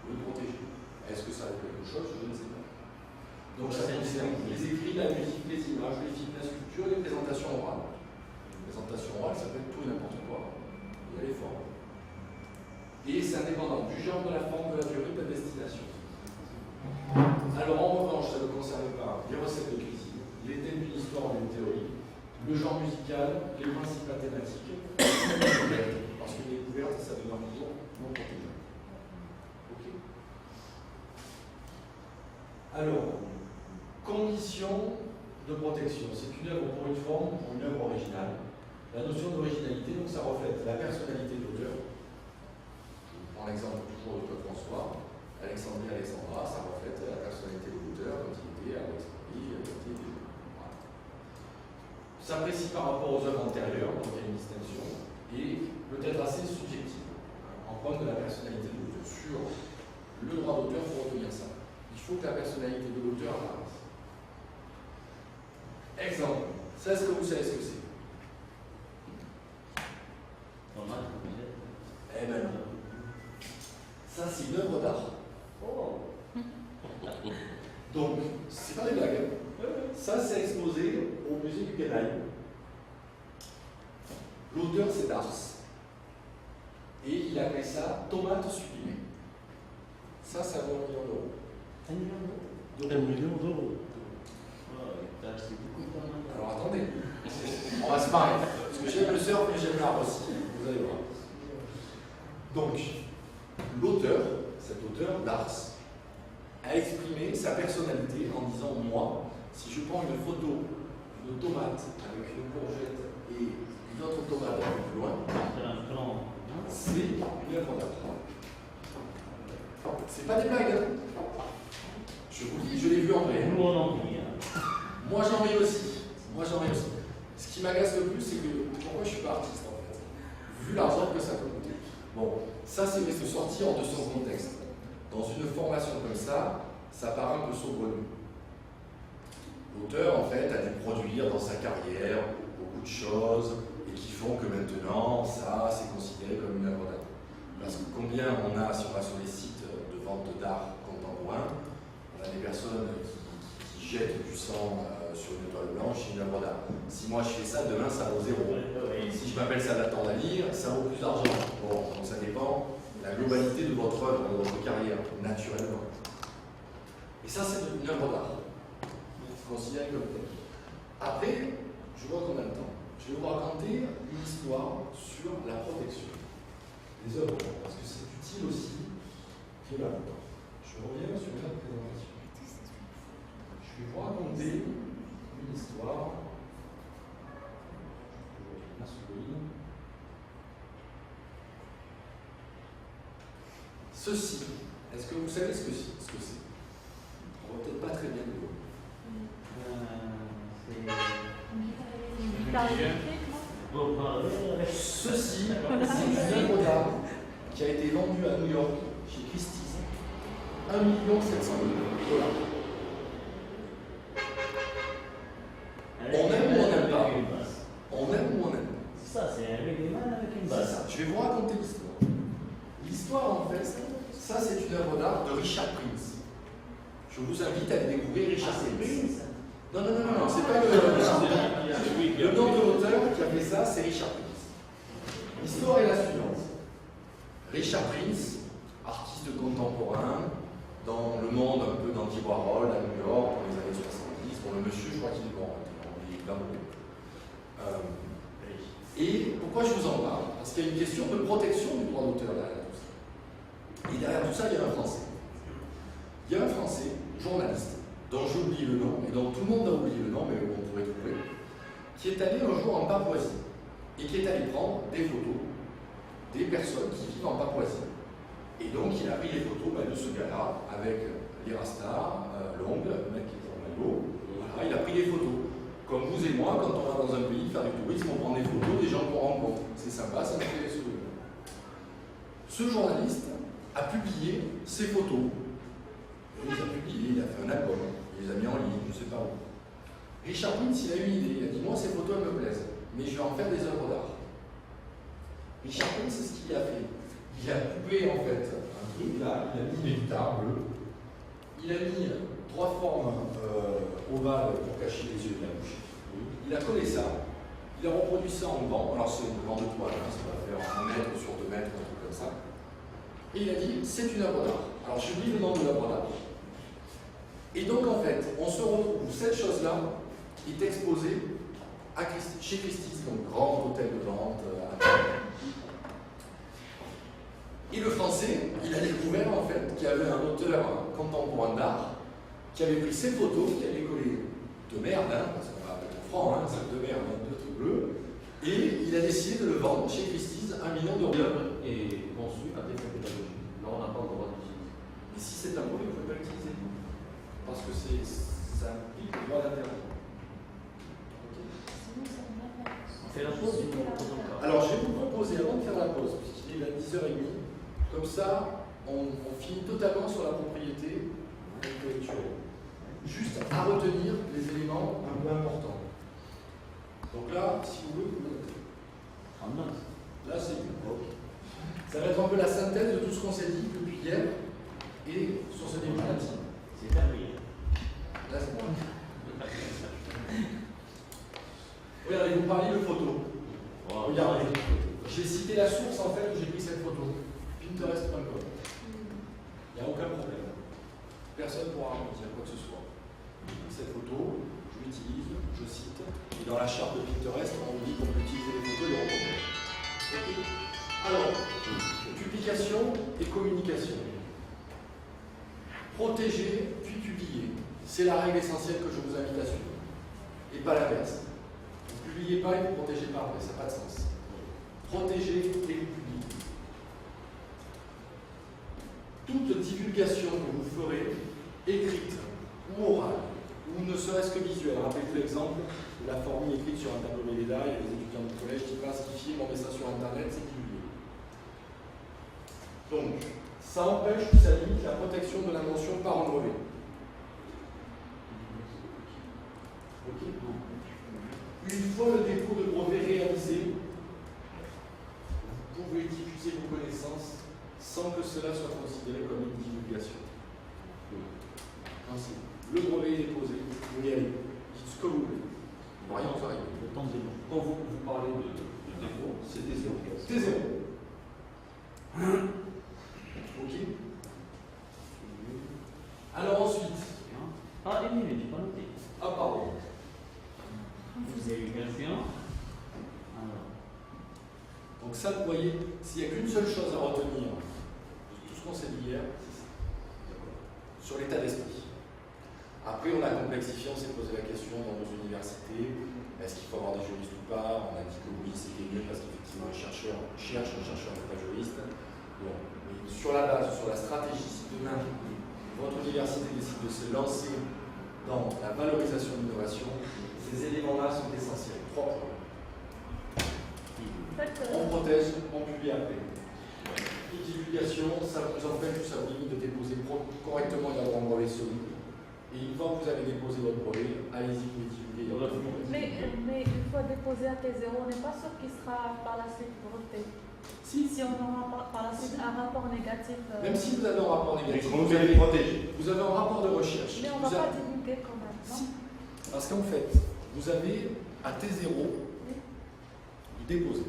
Vous le protéger. Est-ce que ça vaut quelque chose? Je ne sais pas. Donc ça concerne les écrits, la musique, les images, les films, la sculpture, les présentations orales. Les présentations orales, ça peut être tout et n'importe quoi. Il y a les formes. Et c'est indépendant du genre, de la forme, de la durée, de la destination. Alors en revanche, ça ne concerne pas les recettes de cuisine, les thèmes d'une histoire ou d'une théorie, le genre musical, les principes mathématiques, parce qu'une découverte, ça demeure toujours non protégé. Ok. Alors, conditions de protection. C'est une œuvre pour une forme, pour une œuvre originale. La notion d'originalité, donc ça reflète la personnalité de l'auteur. Je prends l'exemple toujours de Claude François. Alexandrie Alexandra, ça reflète la personnalité de l'auteur quand il était à Alexandrie, quand il était. Voilà. S'apprécie par rapport aux œuvres antérieures, donc il y a une distinction, et peut-être assez subjective, en prendre de la personnalité de l'auteur. Sur le droit d'auteur, il faut retenir ça. Il faut que la personnalité de l'auteur apparaisse. Exemple, ça, est-ce que vous savez ce que c'est? Eh ben non. Ça, c'est une œuvre d'art. Oh. Donc, c'est pas des blagues. Hein. Ça, c'est exposé au musée du Guggenheim. L'auteur, c'est Dars. Et il appelle ça tomate sublimée. Ça vaut 1 million d'euros. 1 million d'euros. 1 million d'euros. C'est beaucoup quand même. Alors attendez, on va se parler. Parce que j'aime le surf, mais j'aime l'art aussi. Vous allez voir. Donc, l'auteur, cet auteur, Dars, a exprimé sa personnalité en disant moi, si je prends une photo d'une tomate avec une courgette et une autre tomate un peu plus loin, c'est une œuvre d'art. C'est pas des blagues. Hein. Je vous dis, je l'ai vu en vrai. Nous on en vit. Hein. Moi j'en ris aussi. Ce qui m'agace le plus, c'est que pourquoi je suis pas artiste en fait. Vu l'argent que ça peut coûter. Bon, ça c'est de sortir hors de son contexte. Dans une formation comme ça paraît un peu saugrenu. L'auteur en fait a dû produire dans sa carrière beaucoup de choses et qui font que maintenant ça c'est considéré comme une œuvre d'art. Parce que combien on a, si on va sur les sites de vente d'art contemporain, on a des personnes qui jettent du sang sur une toile blanche, c'est une œuvre d'art. Si moi je fais ça, demain ça vaut 0. Si je m'appelle Salvatore Dali, ça vaut plus d'argent. Bon, donc ça dépend de la globalité de votre œuvre, de votre carrière, naturellement. Et ça, c'est une œuvre d'art. Considéré comme tel. Après, je vois qu'on a le temps. Je vais vous raconter une histoire sur la protection des œuvres d'art, parce que c'est utile aussi. Et là, je reviens sur la présentation. Je vais vous raconter une histoire. Ceci, est-ce que vous savez ce que c'est? On va peut-être pas très bien le voir. Ceci, c'est une œuvre d'art qui a été vendue à New York chez Christie's. 1 700 000 $. On aime ou on n'aime pas? On aime ou on n'aime pas? Ça, c'est un règlement avec une C'est base. ça. Je vais vous raconter l'histoire. L'histoire, en fait, ça c'est une œuvre d'art de Richard Prince. Je vous invite à aller découvrir Richard Prince. Non, c'est pas le nom de l'auteur qui a fait ça, c'est Richard Prince. L'histoire est la suivante. Richard Prince, artiste contemporain, dans le monde un peu d'Andy Warhol, à New York, dans les années 70. Bon, le monsieur, je crois qu'il est mort, il est là-haut. Et pourquoi je vous en parle? Parce qu'il y a une question de protection du droit d'auteur derrière tout ça. Et derrière tout ça, il y a un Français. Il y a un Français, journaliste, dont j'oublie le nom, et dont tout le monde a oublié le nom, mais on pourrait trouver, qui est allé un jour en Papouasie, et qui est allé prendre des photos des personnes qui vivent en Papouasie. Et donc, il a pris les photos de ce gars-là, avec les rastas, l'ongle, le mec qui était en maillot. Voilà, il a pris des photos. Comme vous et moi, quand on va dans un pays faire du tourisme, on prend des photos des gens qu'on rencontre. C'est sympa, ça nous fait des souvenirs. Ce journaliste a publié ses photos. Il les a publiées, il a fait un album, il les a mis en ligne, je ne sais pas où. Richard Prince, il a eu une idée, il a dit moi ces photos elles me plaisent, mais je vais en faire des œuvres d'art. Richard Prince, c'est ce qu'il a fait. Il a coupé en fait un truc là, il a mis une guitare bleue, il a mis 3 formes ovales pour cacher les yeux de la bouche. Il a collé ça, il a reproduit ça en banc, alors c'est une bande de toile, hein, ça va faire 1 mètre sur 2 mètres, un truc comme ça. Et il a dit c'est une œuvre d'art. Alors je lis le nom de l'œuvre d'art. Et donc en fait, on se retrouve, cette chose-là est exposée chez Christie's, donc grand hôtel de vente à Paris. Et le Français, il a découvert en fait qu'il y avait un auteur contemporain d'art qui avait pris ses photos, qui avait collé de merde, hein, parce qu'on va mettre franc, un sac de merde, de trucs bleus, et il a décidé de le vendre chez Christie's 1 million d'euros. L'œuvre est conçue à des fins pédagogiques. Là, on n'a pas le droit d'utiliser. Et si c'est un brevet, vous ne pouvez pas l'utiliser. Parce que ça implique le droit d'intérêt. On fait la pause ou on pose encore? Alors, je vais vous proposer, avant de faire la pause, puisqu'il est à 10h30, comme ça, on finit totalement sur la propriété intellectuelle. Juste à retenir les éléments un peu importants. Donc là, si vous voulez, vous notez. En note. Là, c'est bien. Ça va être un peu la synthèse de tout ce qu'on s'est dit depuis hier et sur ce début d'intime. C'est terminé. Là, c'est bon. Regardez, vous parliez de photos. Wow. Regardez, j'ai cité la source en fait où j'ai pris cette photo. Pinterest.com. Il n'y a aucun problème. Personne ne pourra en dire quoi que ce soit. Cette photo, je l'utilise, je cite, et dans la charte de Pinterest, on dit qu'on peut utiliser les photos et les reproduire. Okay. Alors, publication et communication. Protéger puis publier. C'est la règle essentielle que je vous invite à suivre. Et pas l'inverse. Vous ne publiez pas et vous ne protégez pas après, ça n'a pas de sens. Protégez et vous publiez. Toute divulgation que vous ferez, écrite ou orale, ou ne serait-ce que visuelle, rappelez-vous l'exemple de la formule écrite sur un tableau Velleda, il y a des étudiants du collège qui passent, qui filment, on met ça sur internet, c'est publié. Donc, ça empêche ou ça limite la protection de l'invention par un brevet. Ok. Une fois le dépôt de brevet réalisé, vous pouvez diffuser vos connaissances sans que cela soit considéré comme une divulgation. Ainsi, le brevet est déposé, vous y allez, dites ce que vous voulez. Rien ne arrive. Le temps de long. Quand vous parlez de défaut, c'est des zéros. C'est zéro. Ok. Alors ensuite. Ah, une minute, j'ai pas noté. Ah, pardon. Divulgation. Alors. Donc ça, vous voyez, s'il n'y a qu'une seule chose à retenir de tout ce qu'on s'est dit hier, c'est ça. Sur l'état d'esprit. Après, on a complexifié, on s'est posé la question dans nos universités, est-ce qu'il faut avoir des juristes ou pas? On a dit que oui, c'était mieux parce qu'effectivement, un chercheur cherche, un chercheur n'est pas juriste. Bon, mais sur la base, sur la stratégie, si demain, votre université décide de se lancer dans la valorisation de l'innovation, ces éléments-là sont essentiels. 3 points. On protège, on publie après. Une divulgation, ça vous empêche ou ça vous limite de déposer correctement et d'avoir un brevet solide. Et une fois que vous avez déposé votre brevet, allez-y, vous divulguez. Mais une fois déposé à T0, on n'est pas sûr qu'il sera par la suite breveté. Si on aura par la suite un rapport négatif. Même si vous avez un rapport négatif, vous allez protéger. vous avez un rapport de recherche. Mais on ne va pas divulguer quand même, non? Si. Parce qu'en fait, vous avez à T0, vous déposez.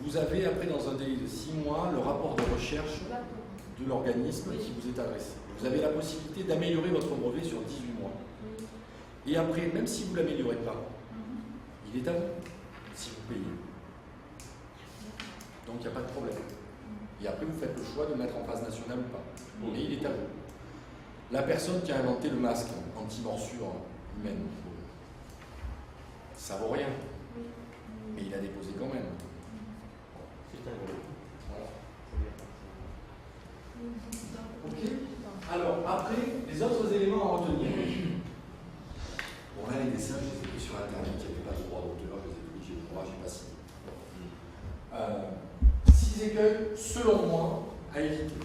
Vous avez après, dans un délai de 6 mois, le rapport de recherche de l'organisme qui vous est adressé. Vous avez la possibilité d'améliorer votre brevet sur 18 mois. Et après, même si vous ne l'améliorez pas, il est à vous, si vous payez. Donc il n'y a pas de problème. Et après, vous faites le choix de le mettre en phase nationale ou pas. Mais il est à vous. La personne qui a inventé le masque anti-morsure humaine, ça vaut rien. Mais il a déposé quand même. C'est un gros. Ok. Alors, après, les autres éléments à retenir. Bon, là, les dessins, je les ai pris sur Internet, il n'y avait pas de droit d'auteur, je les ai pris, j'ai le droit, j'ai pas signé. 6 écueils, selon moi, à éviter.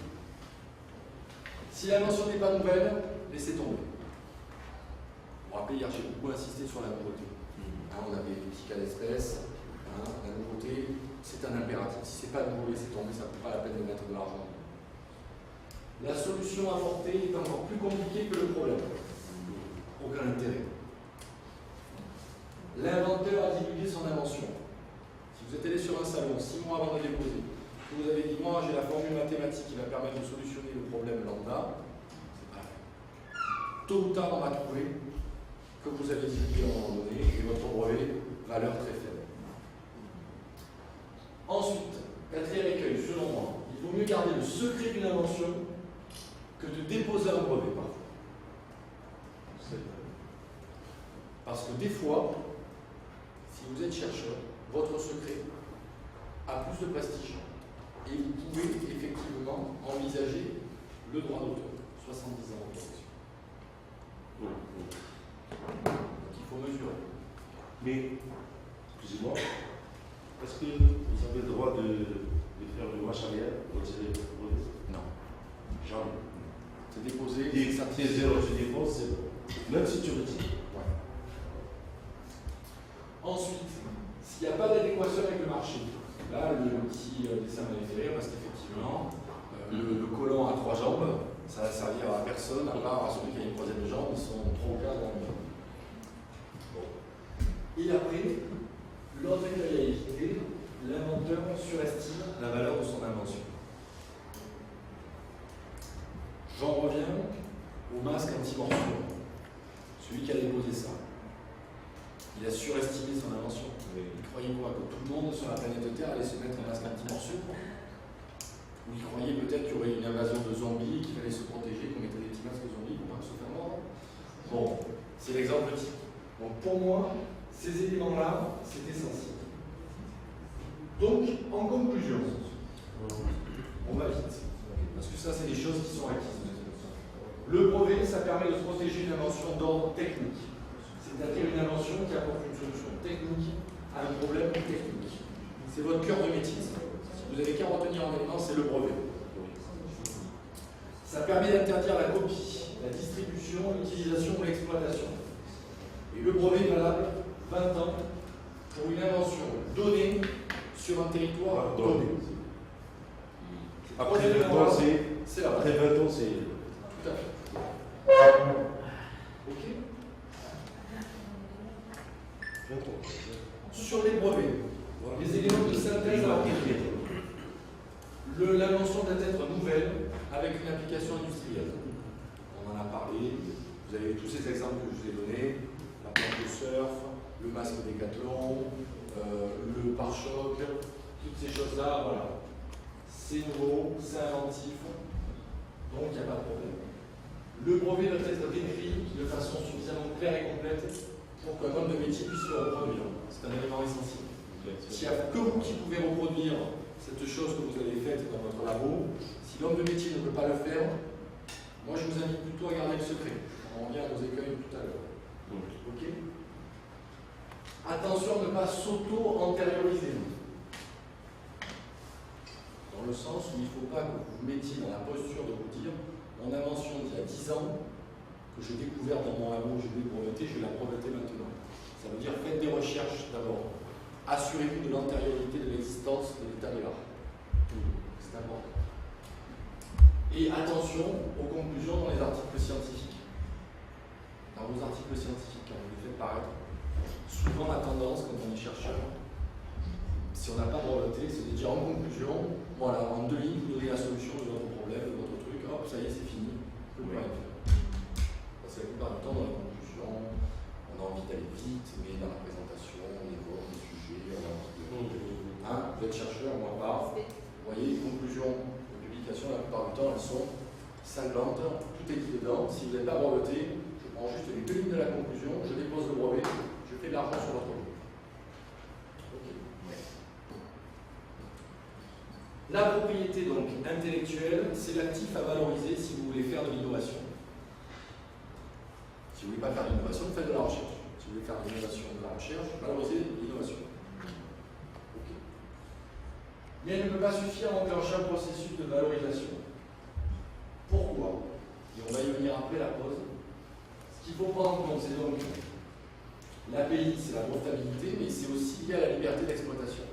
Si l'invention n'est pas nouvelle, laissez tomber. Vous vous rappelez, hier, j'ai beaucoup insisté sur la nouveauté. On avait les petits cas d'espèces, la nouveauté, c'est un impératif. Si ce n'est pas nouveau, laissez tomber, ça ne vaut pas la peine de mettre de l'argent. La solution apportée est encore plus compliquée que le problème. Aucun intérêt. L'inventeur a divulgué son invention. Si vous êtes allé sur un salon 6 mois avant de déposer, que vous avez dit, moi j'ai la formule mathématique qui va permettre de solutionner le problème lambda, c'est pas vrai. Tôt ou tard, on va trouver que vous avez divulgué à un moment donné et votre brevet, valeur très faible. Ensuite, quatrième écueil, selon moi, il vaut mieux garder le secret d'une invention que de déposer un brevet parfois. Parce que des fois, si vous êtes chercheur, votre secret a plus de prestige et vous pouvez effectivement envisager le droit d'auteur, 70 ans d'autorisation. Donc il faut mesurer. Mais, excusez-moi, est-ce que vous avez le droit de faire le match arrière, retirer le brevet? Non. Jamais. C'est déposé. Tes zéros, tu déposes, c'est bon. Même si tu retires. Ouais. Ensuite, s'il n'y a pas d'adéquation avec le marché, là, le petit dessin m'avait fait rire parce qu'effectivement, le collant à 3 jambes, ça va servir à personne, à part à celui qui a une troisième jambe, ils sont 3 ou 4 dans le monde. Bon. Et après, l'autre écueil à éviter, l'inventeur surestime la valeur de son invention. J'en reviens au masque anti-morsure. Celui qui a déposé ça. Il a surestimé son invention. Il croyait quoi? Que tout le monde sur la planète Terre allait se mettre un masque anti-morsure? Ou il croyait peut-être qu'il y aurait une invasion de zombies et qu'il fallait se protéger, qu'on mettait des petits masques zombies pour pas se faire mordre? Bon, c'est l'exemple type. Donc pour moi, ces éléments-là, c'est essentiel. Donc, en conclusion, on va vite. Parce que ça, c'est des choses qui sont acquises. Le brevet, ça permet de se protéger d'une invention d'ordre technique. C'est-à-dire une invention qui apporte une solution technique à un problème technique. C'est votre cœur de métier. Si vous avez qu'à retenir un élément, c'est le brevet. Ça permet d'interdire la copie, la distribution, l'utilisation ou l'exploitation. Et le brevet est valable 20 ans pour une invention donnée sur un territoire donné. Après 20 ans, c'est. la base. Après 20 ans, c'est. Tout à fait. Ok. 20 ans. Sur les brevets, les éléments de synthèse à retenir. L'invention doit être nouvelle avec une application industrielle. On en a parlé. Vous avez tous ces exemples que je vous ai donnés. La planche de surf, le masque Décathlon, le pare-choc, toutes ces choses-là, voilà. C'est nouveau, c'est inventif, donc il n'y a pas de problème. Le brevet doit être décrit de façon suffisamment claire et complète pour qu'un homme de métier puisse le reproduire. C'est un élément essentiel. S'il n'y a que vous qui pouvez reproduire cette chose que vous avez faite dans votre labo, si l'homme de métier ne peut pas le faire, moi je vous invite plutôt à garder le secret. On revient à nos écueils tout à l'heure. Ok. Attention à ne pas s'auto-antérioriser. Dans le sens où il ne faut pas que vous vous mettiez dans la posture de vous dire mon invention d'il y a 10 ans, que j'ai découvert dans mon labo, je l'ai brevetée, je vais la breveter maintenant. Ça veut dire faites des recherches d'abord. Assurez-vous de l'antériorité de l'existence de l'état de l'art. C'est important. Et attention aux conclusions dans les articles scientifiques. Dans vos articles scientifiques, quand vous les faites paraître, souvent la tendance, quand on est chercheur, si on n'a pas breveté, c'est de dire en conclusion, voilà, en 2 lignes, vous donnez la solution de votre problème, de votre truc, hop, ça y est, c'est fini. Vous pouvez rien faire. Parce que la plupart du temps, dans la conclusion, on a envie d'aller vite, mais dans la présentation, on évoque des sujets, on a envie de... Hein, vous êtes chercheur, moi pas. Vous voyez, les conclusions de publication, la plupart du temps, elles sont cinglantes, tout est dit dedans. Si vous n'êtes pas breveté, je prends juste les 2 lignes de la conclusion, je dépose le brevet, je fais de l'argent sur votre jeu. La propriété donc intellectuelle, c'est l'actif à valoriser si vous voulez faire de l'innovation. Si vous ne voulez pas faire de l'innovation, faites de la recherche. Si vous voulez faire de l'innovation, de la recherche, valorisez l'innovation. Okay. Mais elle ne peut pas suffire à enclencher un processus de valorisation. Pourquoi? Et on va y venir après la pause. Ce qu'il faut prendre en compte, c'est donc l'API, c'est la brevetabilité, mais c'est aussi lié à la liberté d'exploitation.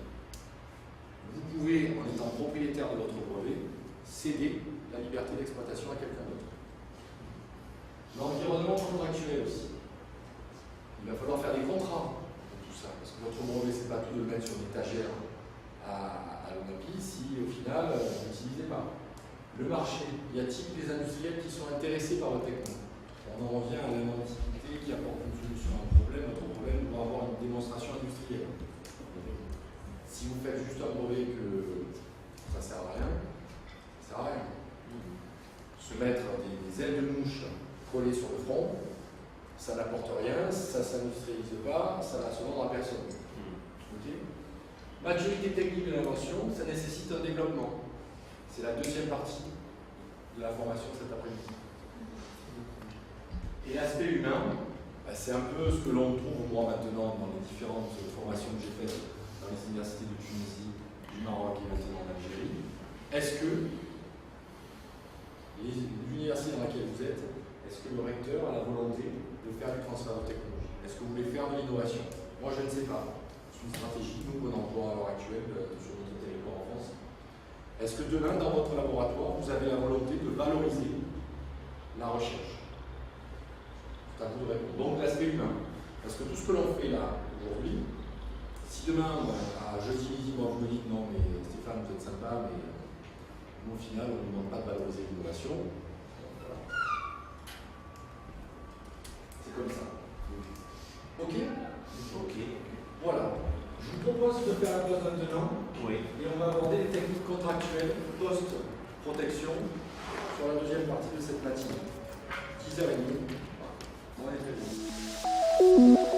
Vous pouvez, en étant propriétaire de votre brevet, céder la liberté d'exploitation à quelqu'un d'autre. L'environnement contractuel aussi. Il va falloir faire des contrats pour tout ça, parce que votre brevet, c'est pas tout de le mettre sur une étagère à l'ONAPI si au final vous n'utilisez pas. Le marché, y a-t-il des industriels qui sont intéressés par votre techno? On en revient à l'inventivité qui apporte une solution à un problème. Votre problème doit avoir une démonstration industrielle. Si vous faites juste un brevet que ça ne sert à rien, ça ne sert à rien. Se mettre des ailes de mouche collées sur le front, ça n'apporte rien, ça ne s'industrialise pas, ça ne va se vendre à personne. Okay. Maturité technique de l'invention, ça nécessite un développement. C'est la deuxième partie de la formation cet après-midi. Et l'aspect humain, c'est un peu ce que l'on trouve moi maintenant dans les différentes formations que j'ai faites dans les universités de Tunisie, du Maroc et maintenant en Algérie. Est-ce que l'université dans laquelle vous êtes, est-ce que le recteur a la volonté de faire du transfert de technologie? Est-ce que vous voulez faire de l'innovation? Moi je ne sais pas. C'est une stratégie nous qu'on emploie à l'heure actuelle sur notre territoire en France. Est-ce que demain dans votre laboratoire vous avez la volonté de valoriser la recherche? C'est à vous de répondre. Donc l'aspect humain. Parce que tout ce que l'on fait là aujourd'hui, si demain, à jeudi midi, moi vous me dites non, mais Stéphane, vous êtes sympa, mais nous, au final, on ne demande pas de valoriser l'innovation. Voilà. C'est comme ça. Ok? Ok. Voilà. Je vous propose de faire la pause maintenant. Oui. Et on va aborder les techniques contractuelles post-protection sur la deuxième partie de cette matinée. 10h30. On est très bien.